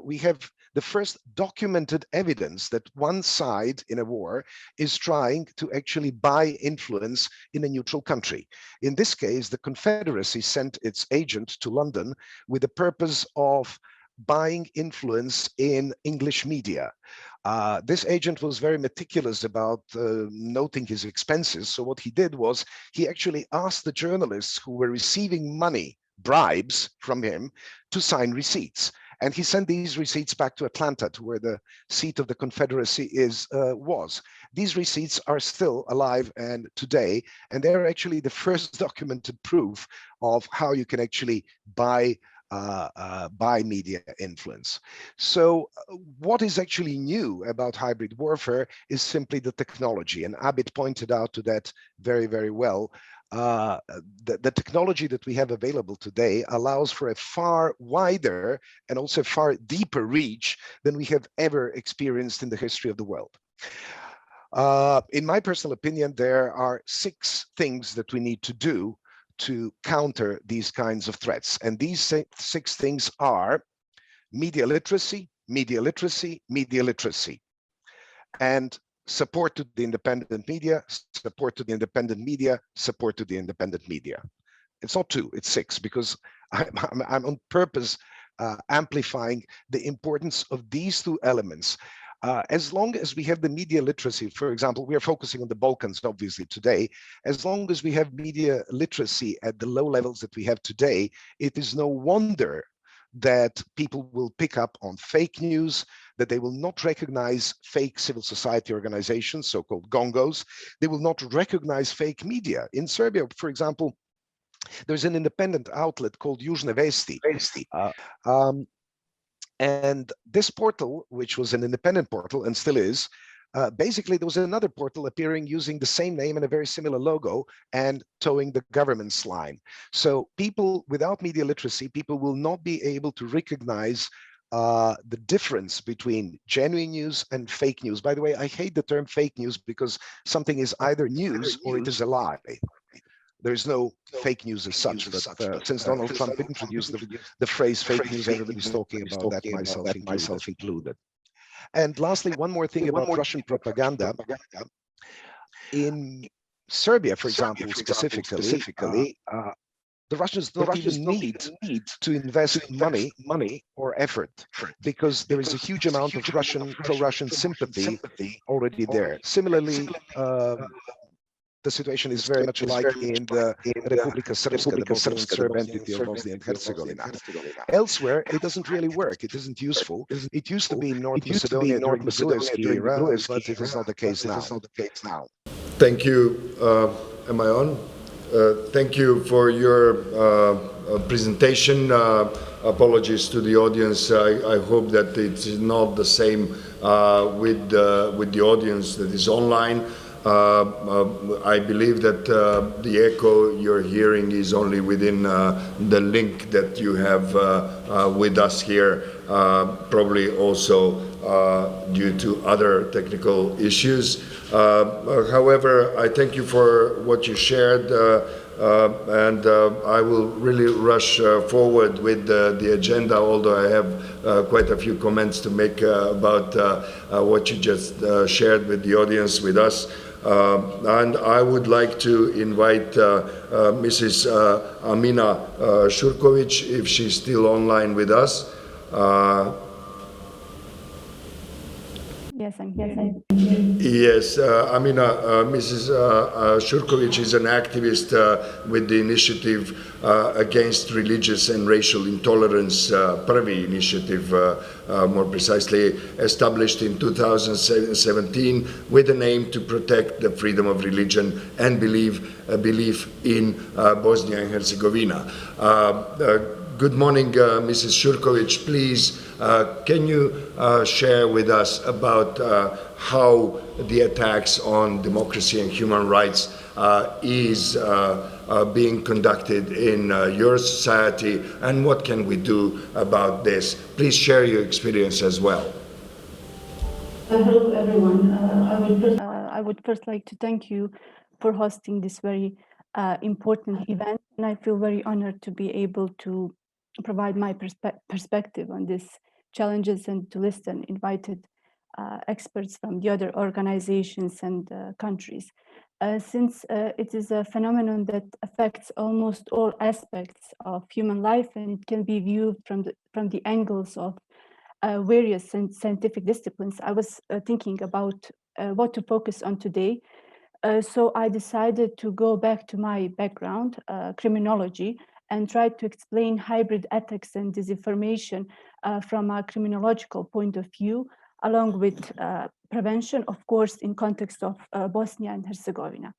we have the first documented evidence that one side in a war is trying to actually buy influence in a neutral country. In this case, the Confederacy sent its agent to London with the purpose of buying influence in English media. This agent was very meticulous about noting his expenses. So what he did was he actually asked the journalists who were receiving money, bribes from him, to sign receipts. And he sent these receipts back to Atlanta, to where the seat of the Confederacy was. These receipts are still alive and today, and they're actually the first documented proof of how you can actually buy media influence. So what is actually new about hybrid warfare is simply the technology, and Abid pointed out to that very, very well. The technology that we have available today allows for a far wider and also far deeper reach than we have ever experienced in the history of the world. In my personal opinion, there are 6 things that we need to do to counter these kinds of threats. And these 6 things are media literacy, media literacy, media literacy, and support to the independent media, support to the independent media, support to the independent media. It's not 2, it's 6, because I'm on purpose amplifying the importance of these 2 elements. As long as we have the media literacy, for example, we are focusing on the Balkans, obviously, today. As long as we have media literacy at the low levels that we have today, it is no wonder that people will pick up on fake news, that they will not recognize fake civil society organizations, so-called gongos. They will not recognize fake media. In Serbia, for example, there's an independent outlet called Južne Vesti. And this portal, which was an independent portal and still is, basically there was another portal appearing using the same name and a very similar logo and towing the government's line. So people without media literacy, people will not be able to recognize the difference between genuine news and fake news. By the way, I hate the term fake news because something is either news or it is a lie. There is no fake news as such, but since Donald Trump introduced the phrase fake news, everybody's talking about that, myself included. And lastly, one more thing about Russian propaganda. In Serbia, for example, specifically, the Russians don't even need to invest money or effort, because there is a huge amount of pro-Russian sympathy already there. Similarly, the situation is very much like in the Republika Srpska, the Bosnian Serb entity of Bosnia and Herzegovina. Elsewhere, it doesn't really work. It isn't useful. It used to be in North Macedonia during the Gruevski era, but it is not the case now. Thank you. Am I on? Thank you for your presentation. Apologies to the audience. I hope that it's not the same with the audience that is online. I believe that the echo you're hearing is only within the link that you have with us here, probably also due to other technical issues. However, I thank you for what you shared, and I will really rush forward with the agenda, although I have quite a few comments to make about what you just shared with the audience, with us. And I would like to invite Mrs. Amina Shurkovic, if she's still online with us. Yes, I'm here. Yes, Amina, Mrs. Shurkovic is an activist with the initiative against religious and racial intolerance, Prvi initiative, more precisely established in 2017 with an aim to protect the freedom of religion and belief in Bosnia and Herzegovina. Good morning, Mrs. Shurkovic. Please, can you share with us about how the attacks on democracy and human rights is being conducted in your society, and what can we do about this? Please share your experience as well. Hello, everyone. I would first like to thank you for hosting this very important event, and I feel very honored to be able to provide my perspective on these challenges and to listen invited experts from the other organizations and countries. Since it is a phenomenon that affects almost all aspects of human life, and it can be viewed from the angles of various scientific disciplines, I was thinking about what to focus on today. So I decided to go back to my background, criminology, and try to explain hybrid ethics and disinformation from a criminological point of view, along with prevention, of course, in context of Bosnia and Herzegovina.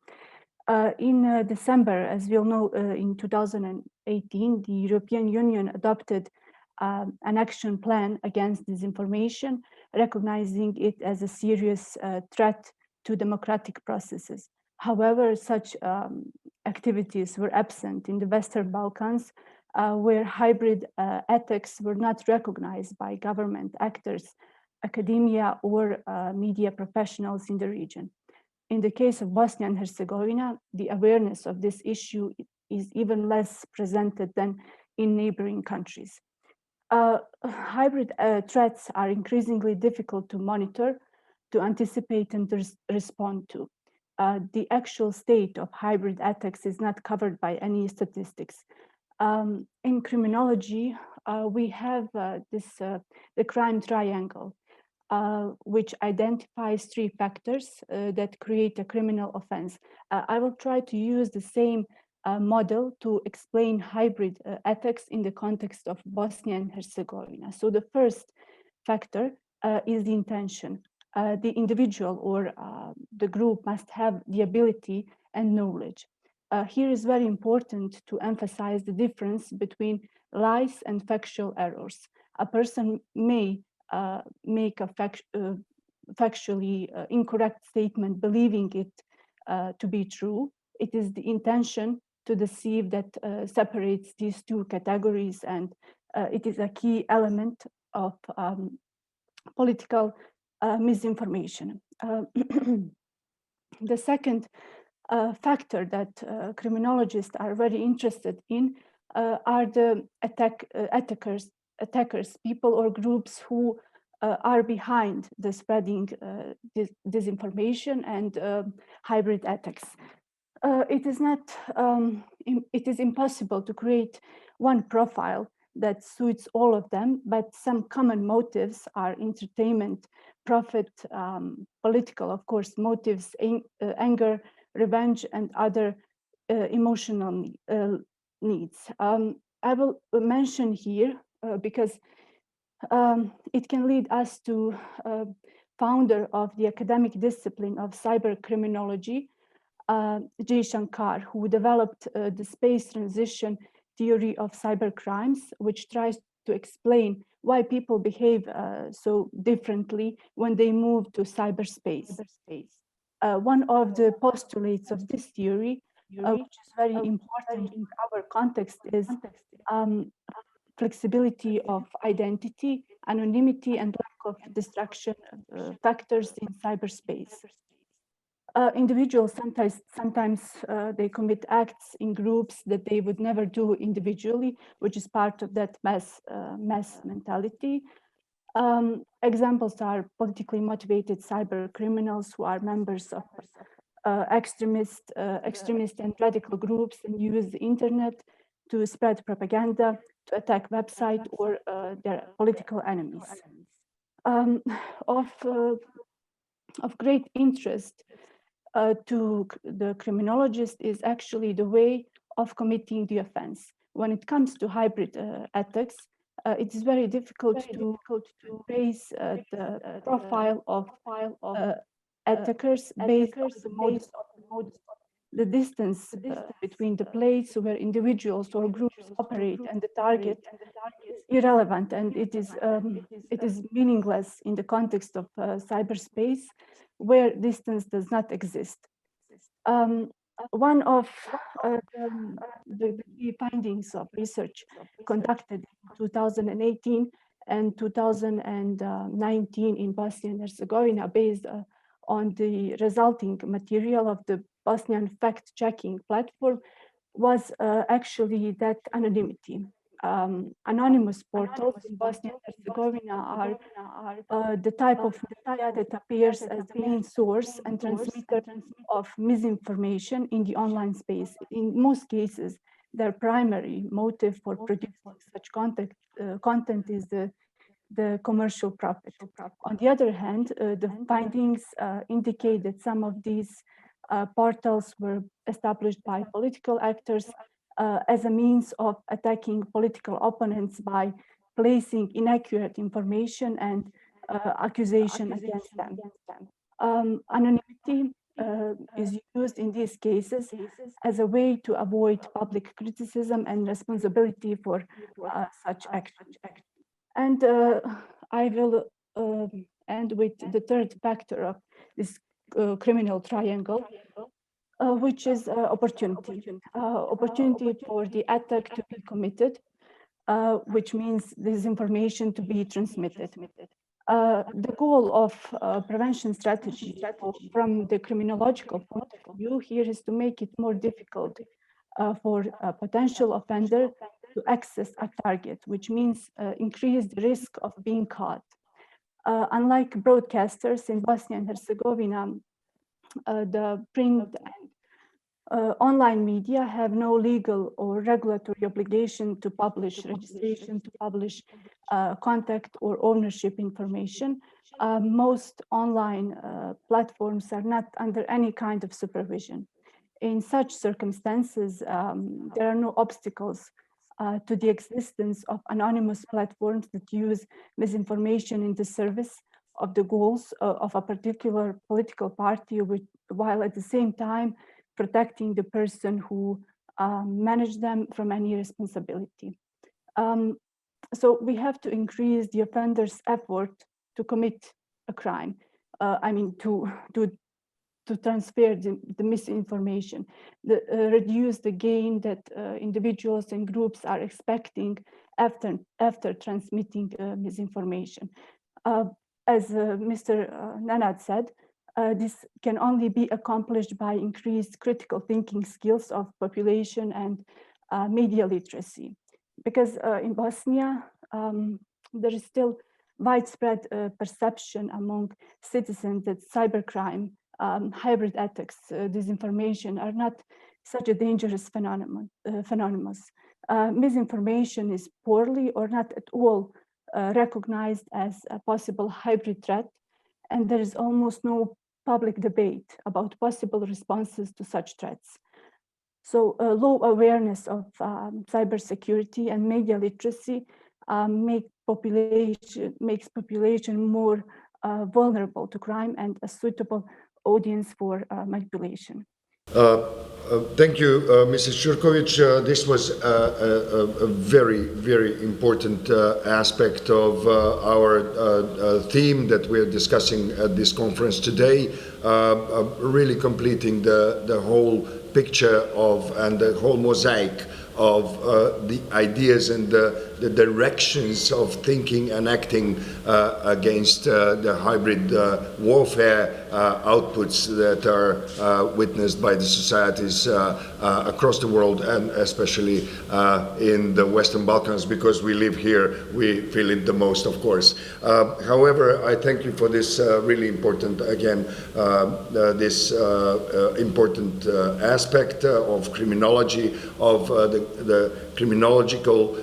In December, as we all know, in 2018, the European Union adopted an action plan against disinformation, recognizing it as a serious threat to democratic processes. However, such activities were absent in the Western Balkans, where hybrid ethics were not recognized by government actors, academia, or media professionals in the region. In the case of Bosnia and Herzegovina, the awareness of this issue is even less presented than in neighboring countries. Hybrid threats are increasingly difficult to monitor, to anticipate and respond to. The actual state of hybrid ethics is not covered by any statistics. In criminology, we have the crime triangle, which identifies three factors that create a criminal offense. I will try to use the same model to explain hybrid ethics in the context of Bosnia and Herzegovina. So the first factor is the intention. The individual or the group must have the ability and knowledge. Here is very important to emphasize the difference between lies and factual errors. A person may make a factually incorrect statement believing it to be true. It is the intention to deceive that separates these two categories, and it is a key element of political misinformation. The second factor that criminologists are very interested in are the attackers, people or groups who are behind the spreading disinformation and hybrid ethics. It is impossible to create one profile that suits all of them, but some common motives are entertainment, profit, political, of course, motives, anger, revenge, and other emotional needs. I will mention here because it can lead us to founder of the academic discipline of cyber criminology, Jay Shankar, who developed the space transition theory of cyber crimes, which tries to explain why people behave so differently when they move to cyberspace. One of the postulates of this theory, which is very important in our context, is flexibility of identity, anonymity, and lack of distraction factors in cyberspace. Individuals sometimes they commit acts in groups that they would never do individually, which is part of that mass mentality. Examples are politically motivated cyber criminals who are members of extremist and radical groups and use the internet to spread propaganda, to attack websites or their political enemies. Of great interest to the criminologist is actually the way of committing the offense. When it comes to hybrid ethics, it is very difficult to raise the profile of attackers based on the distance between the place where individuals or groups operate and the target is irrelevant, and it is meaningless in the context of cyberspace, where distance does not exist. One of the key findings of research conducted in 2018 and 2019 in Bosnia and Herzegovina, based on the resulting material of the Bosnian fact-checking platform was actually that anonymity. Anonymous portals in Bosnia and Herzegovina are the type of media that appears as the main source and transmitter of misinformation in the online space. In most cases, their primary motive for producing such content is the commercial profit. On the other hand, the findings indicate that some of these portals were established by political actors as a means of attacking political opponents by placing inaccurate information and accusation against them. Anonymity is used in these cases as a way to avoid public criticism and responsibility for such action. And I will end with the third factor of this criminal triangle, which is opportunity. Opportunity for the attack to be committed, which means disinformation to be transmitted. The goal of prevention strategy from the criminological point of view here is to make it more difficult for a potential offender to access a target, which means increase the risk of being caught. Unlike broadcasters in Bosnia and Herzegovina, the print and online media have no legal or regulatory obligation to publish registration, to publish contact or ownership information. Most online platforms are not under any kind of supervision. In such circumstances, there are no obstacles to the existence of anonymous platforms that use misinformation in the service of the goals of a particular political party, while at the same time protecting the person who managed them from any responsibility. So we have to increase the offender's effort to commit a crime. To transfer the misinformation, reduce the gain that individuals and groups are expecting after transmitting misinformation. As Mr. Nenad said, this can only be accomplished by increased critical thinking skills of population and media literacy. Because in Bosnia, there is still widespread perception among citizens that cybercrime, hybrid attacks, disinformation are not such a dangerous phenomenon. Misinformation is poorly or not at all recognized as a possible hybrid threat, and there is almost no public debate about possible responses to such threats. So low awareness of cybersecurity and media literacy makes population more vulnerable to crime and a suitable audience for manipulation. Thank you, Mrs. Jurkovic. This was a very, very important aspect of our theme that we're discussing at this conference today, really completing the whole picture of and the whole mosaic of the ideas and the directions of thinking and acting against the hybrid warfare outputs that are witnessed by the societies across the world, and especially in the Western Balkans, because we live here, we feel it the most, of course. However, I thank you for this really important, again, this important aspect of criminology, of the criminological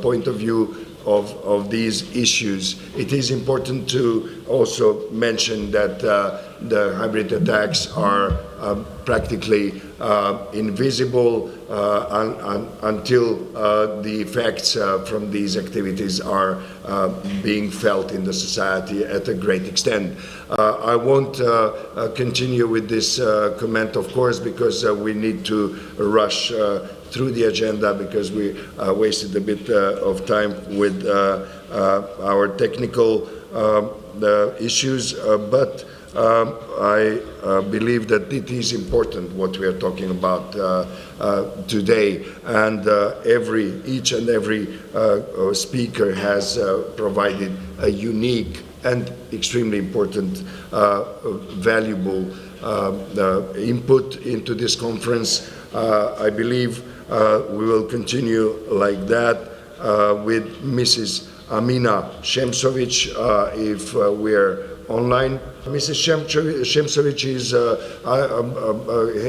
point of view of these issues. It is important to also mention that the hybrid attacks are practically invisible until the effects from these activities are being felt in the society at a great extent. I won't continue with this comment, of course, because we need to rush through the agenda, because we wasted a bit of time with our technical issues, but I believe that it is important what we are talking about today, and each and every speaker has provided a unique and extremely important, valuable input into this conference. I believe we will continue like that with Mrs. Amina Shemsovic if we are online. Mrs. Shemsovic is,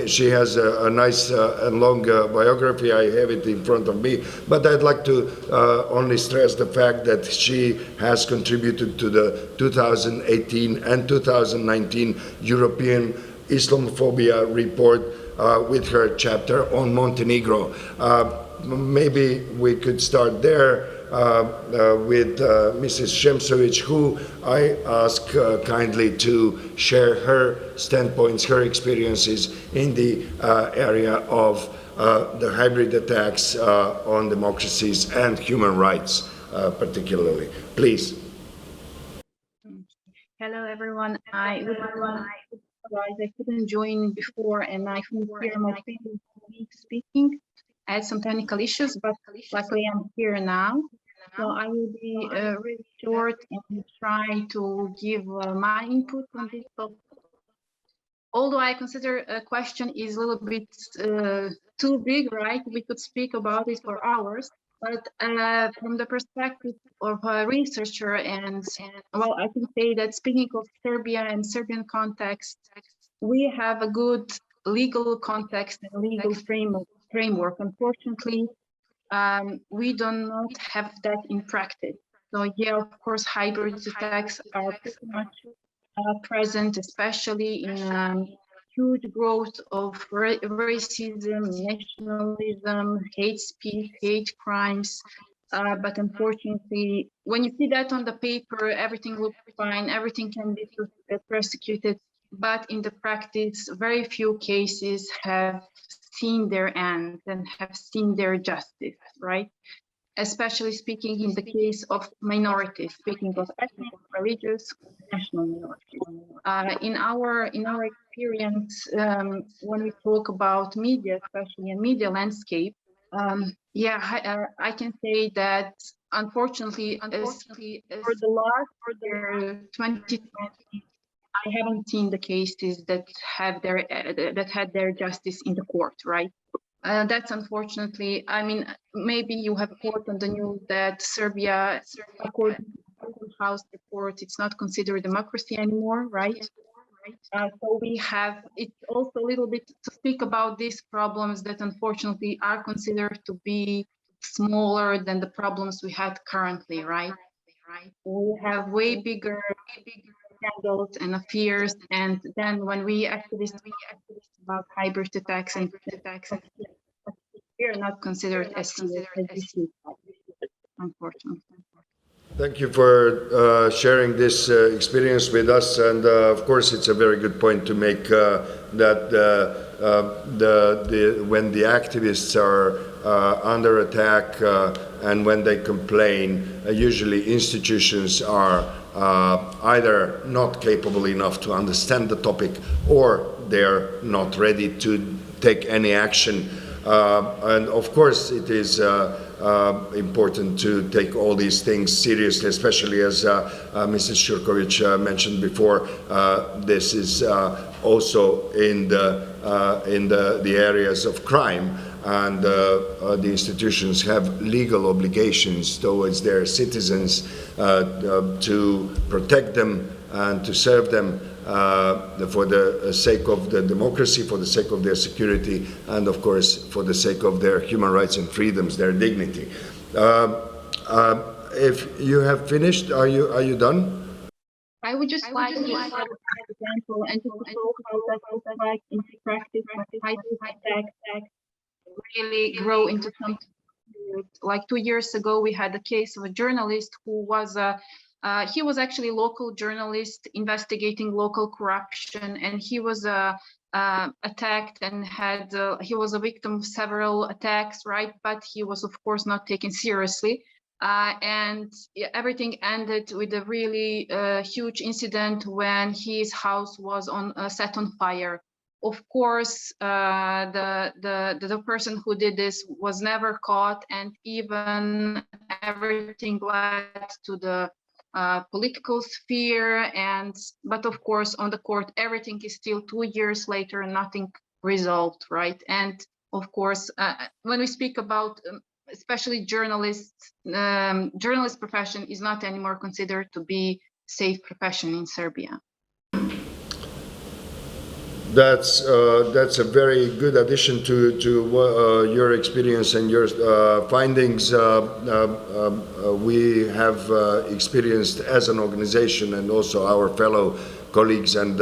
she has a nice and long biography. I have it in front of me, but I'd like to only stress the fact that she has contributed to the 2018 and 2019 European Islamophobia report with her chapter on Montenegro. Maybe we could start there with Mrs. Shemsovic, who I ask kindly to share her standpoints, her experiences in the area of the hybrid attacks on democracies and human rights, particularly. Please. Hello, everyone. I couldn't join before, and I couldn't hear my previous colleague speaking. I had some technical issues, but luckily I'm here now. So I will be really short and try to give my input on this topic. Although I consider a question is a little bit too big, right? We could speak about it for hours. But from the perspective of a researcher, and well, I can say that speaking of Serbia and Serbian context, we have a good legal context and legal framework. Unfortunately, we do not have that in practice. So yeah, of course, hybrid attacks are pretty much present, especially in huge growth of racism, nationalism, hate speech, hate crimes. But unfortunately, when you see that on the paper, everything looks fine, everything can be prosecuted. But in the practice, very few cases have seen their end and have seen their justice, right? Especially speaking in the case of minorities, speaking of ethnic, religious, national minorities. In our experience, when we talk about media, especially in media landscape, I can say that unfortunately, for the last year, 2020, I haven't seen the cases that had their justice in the court, right? That's unfortunately, I mean, maybe you have heard on the news that Serbia, according to the House report, it's not considered democracy anymore, right? So we have, it's also a little bit to speak about these problems that unfortunately are considered to be smaller than the problems we had currently, right? We have way bigger scandals and affairs, and then when we actually speak about hybrid attacks and we are not considered as serious as this is, unfortunately. Thank you for sharing this experience with us, and of course it's a very good point to make that when the activists are under attack and when they complain, usually institutions are either not capable enough to understand the topic or they're not ready to take any action. And of course it is important to take all these things seriously, especially as Mrs. Shurkovic mentioned before. This is also in the areas of crime, and the institutions have legal obligations towards their citizens to protect them and to serve them for the sake of the democracy, for the sake of their security, and of course for the sake of their human rights and freedoms, their dignity. If you have finished, are you done? I would just like to add an example and to talk about that like in practice, hybrid attacks really grow into something. Like 2 years ago, we had a case of a journalist who was he was actually a local journalist investigating local corruption, and he was attacked and had he was a victim of several attacks, right? But he was of course not taken seriously, and everything ended with a really huge incident when his house was set on fire. Of course, the person who did this was never caught, and even everything led to the political sphere, but of course on the court everything is still 2 years later and nothing resolved, right? And of course when we speak about especially journalists, journalist profession is not anymore considered to be safe profession in Serbia. That's a very good addition to your experience and your findings. We have experienced as an organization, and also our fellow colleagues and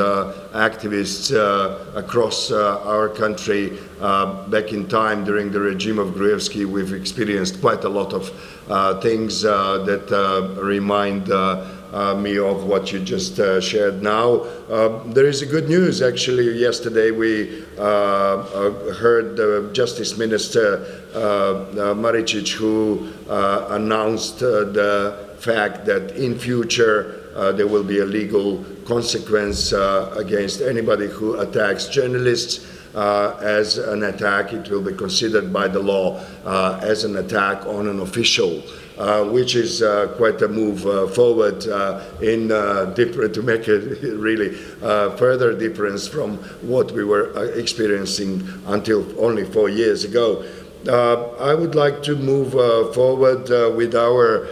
activists across our country back in time during the regime of Gruevski. We've experienced quite a lot of things that remind me of what you just shared now. There is a good news, actually. Yesterday we heard the Justice Minister Maricic, who announced the fact that in future there will be a legal consequence against anybody who attacks journalists. As an attack, it will be considered by the law as an attack on an official, which is quite a move forward to make a really further difference from what we were experiencing until only 4 years ago. I would like to move forward with our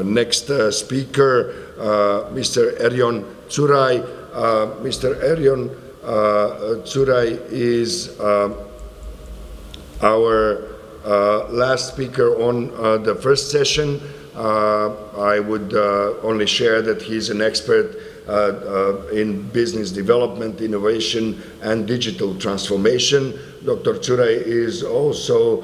next speaker, Mr. Erjon Curai. Mr. Erjon Curai is our last speaker on the first session. I would only share that he's an expert in business development, innovation, and digital transformation. Dr. Curai is also,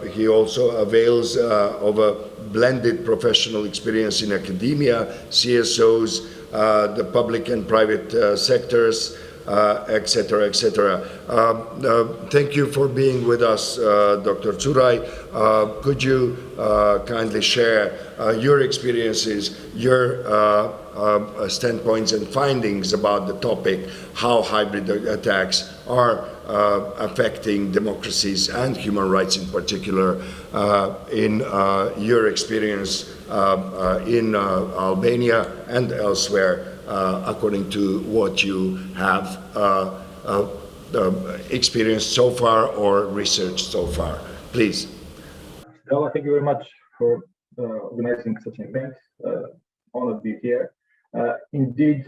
he also avails of a blended professional experience in academia, CSOs, the public and private sectors, etc., etc. Thank you for being with us, Dr. Curai. Could you kindly share your experiences, your standpoints and findings about the topic, how hybrid attacks are affecting democracies and human rights in particular, in your experience in Albania and elsewhere, according to what you have experienced so far or researched so far. Please. Well, thank you very much for organizing such an event. Honored to be here. Indeed,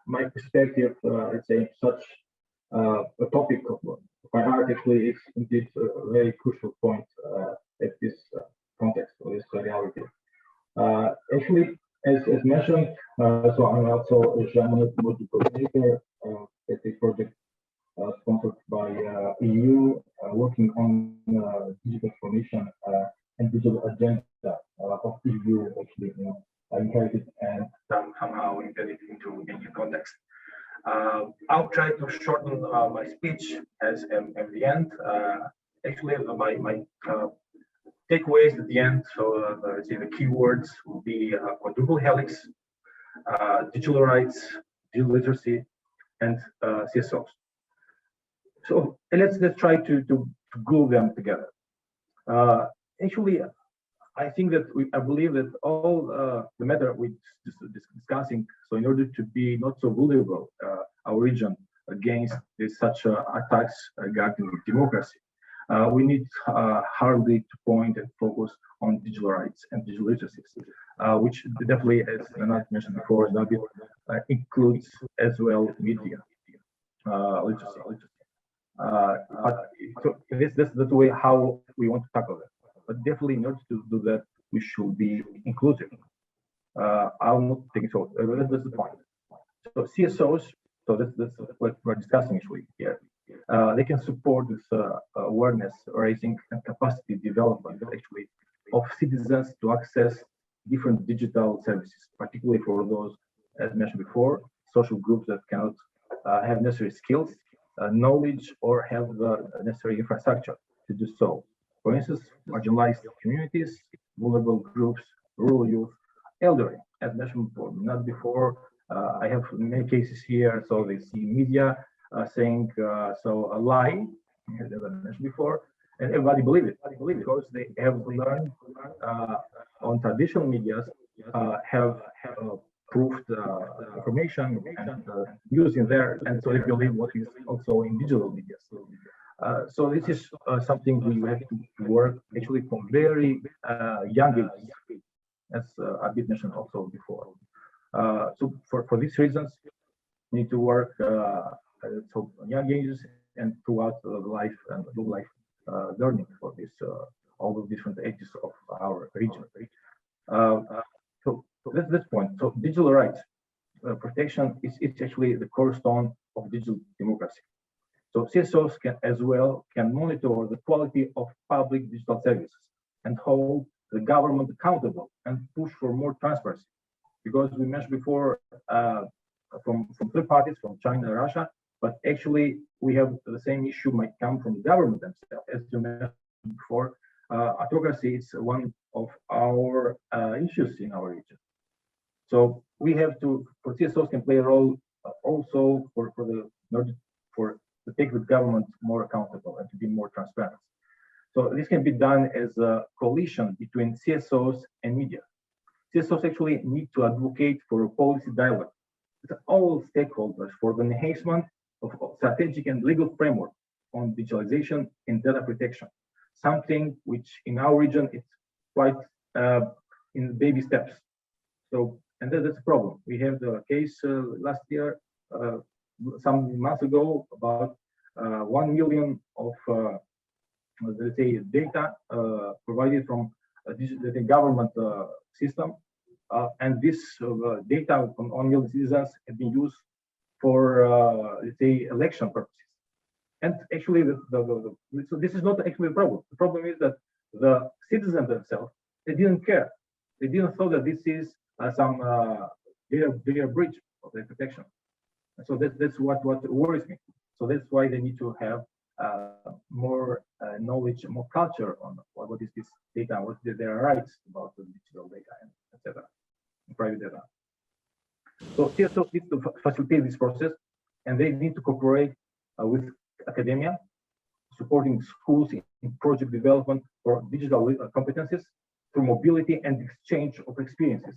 my perspective, let's say, such a topic of my heart actually is indeed a very crucial point at this context or this reality. Actually, as mentioned, so I'm also a journalist coordinator at a project sponsored by EU, working on digital transformation and digital agenda of EU, actually, inherited and somehow embedded into a new context. I'll try to shorten my speech at the end. Actually, my takeaways at the end, so let's say the keywords will be quadruple helix, digital rights, digital literacy, and CSOs. So let's try to glue them together. Actually, I think that I believe that all the matter we're discussing, so in order to be not so vulnerable, our region against such attacks regarding democracy, we need hardly to point and focus on digital rights and digital literacy, which definitely, as Renat mentioned before, includes as well media literacy. So that's the way how we want to tackle that. But definitely, in order to do that, we should be inclusive. I'll not take it so. That's the point. So CSOs, so that's what we're discussing actually here. They can support this awareness raising and capacity development actually of citizens to access different digital services, particularly for those, as mentioned before, social groups that cannot have necessary skills, knowledge, or have the necessary infrastructure to do so. For instance, marginalized communities, vulnerable groups, rural youth, elderly, as mentioned before. Not before, I have many cases here, so they see media saying so a lie, as I mentioned before, and everybody believe it because they have learned on traditional medias have proved information and using there, and so they believe what is also in digital media. So this is something we have to work actually from very young ages, as Abid mentioned also before. So for these reasons, we need to work so young ages and throughout life and life learning for this all the different ages of our region. So that's this point. So digital rights protection is actually the cornerstone of digital democracy. So CSOs can monitor the quality of public digital services and hold the government accountable and push for more transparency. Because we mentioned before from third parties, from China and Russia, but actually we have the same issue might come from the government themselves. As you mentioned before, autocracy is one of our issues in our region. So we have to, for CSOs can play a role also to take the government more accountable and to be more transparent. So this can be done as a coalition between CSOs and media. CSOs actually need to advocate for a policy dialogue with all stakeholders for the enhancement of strategic and legal framework on digitalization and data protection, something which in our region is quite in baby steps. So, and that's a problem. We have the case last year, some months ago, about 1 million of let's say data provided from the government system, and this data from 1 million citizens have been used for let's say election purposes. And actually, so this is not actually a problem. The problem is that the citizens themselves, they didn't care. They didn't thought that this is some data breach of their protection. So that's what worries me. So that's why they need to have more knowledge, more culture on what is this data, what are their rights about the digital data, and etc. Private data. So CSOs need to facilitate this process, and they need to cooperate with academia, supporting schools in project development for digital competencies through mobility and exchange of experiences,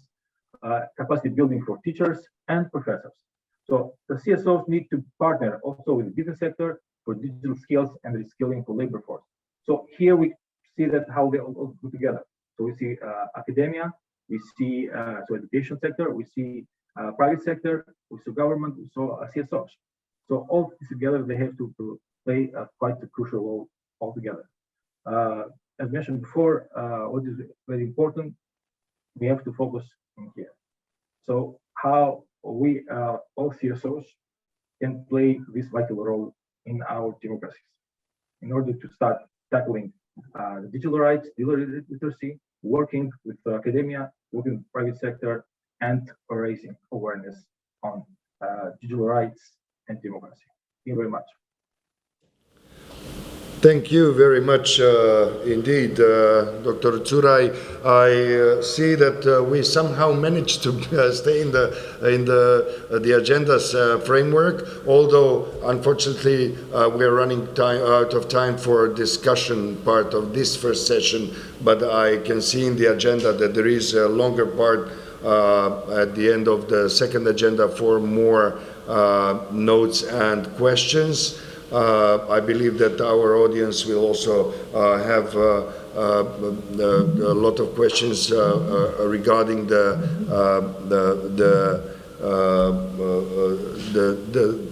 capacity building for teachers and professors. So the CSOs need to partner also with the business sector for digital skills and reskilling for labor force. So here we see that how they all go together. So we see academia, we see so education sector, we see private sector, we see government, we saw CSOs. So all this together, they have to play quite a crucial role altogether. As mentioned before, what is very important, we have to focus in here. So how we all CSOs can play this vital role in our democracies in order to start tackling digital rights, digital literacy, working with academia, working with the private sector, and raising awareness on digital rights and democracy. Thank you very much. Thank you very much indeed, Dr. Tsurai. I see that we somehow managed to stay in the agenda's framework, although unfortunately we are running out of time for discussion part of this first session, but I can see in the agenda that there is a longer part at the end of the second agenda for more notes and questions. I believe that our audience will also have a lot of questions regarding the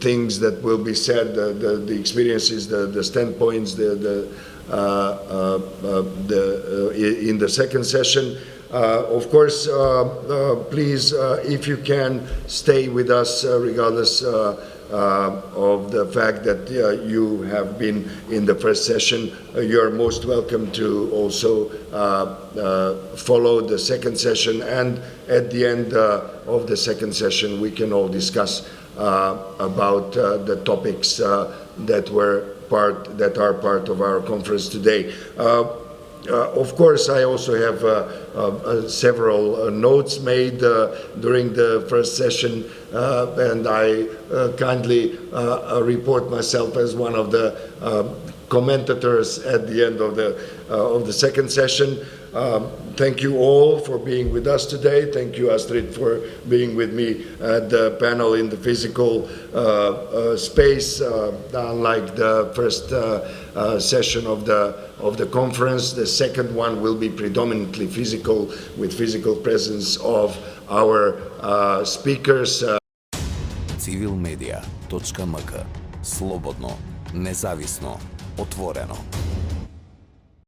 things that will be said, the experiences, the standpoints, in the second session. Of course, please, if you can, stay with us regardless of the fact that you have been in the first session. You're most welcome to also follow the second session, and at the end of the second session we can all discuss about the topics that are part of our conference today. Of course, I also have several notes made during the first session, and I kindly report myself as one of the commentators at the end of the second session. Thank you all for being with us today. Thank you, Astrid, for being with me at the panel in the physical space. Unlike the first session of the conference, the second one will be predominantly physical, with physical presence of our speakers. Civilmedia.mk. Slobodno, nezavisno, otvoreno.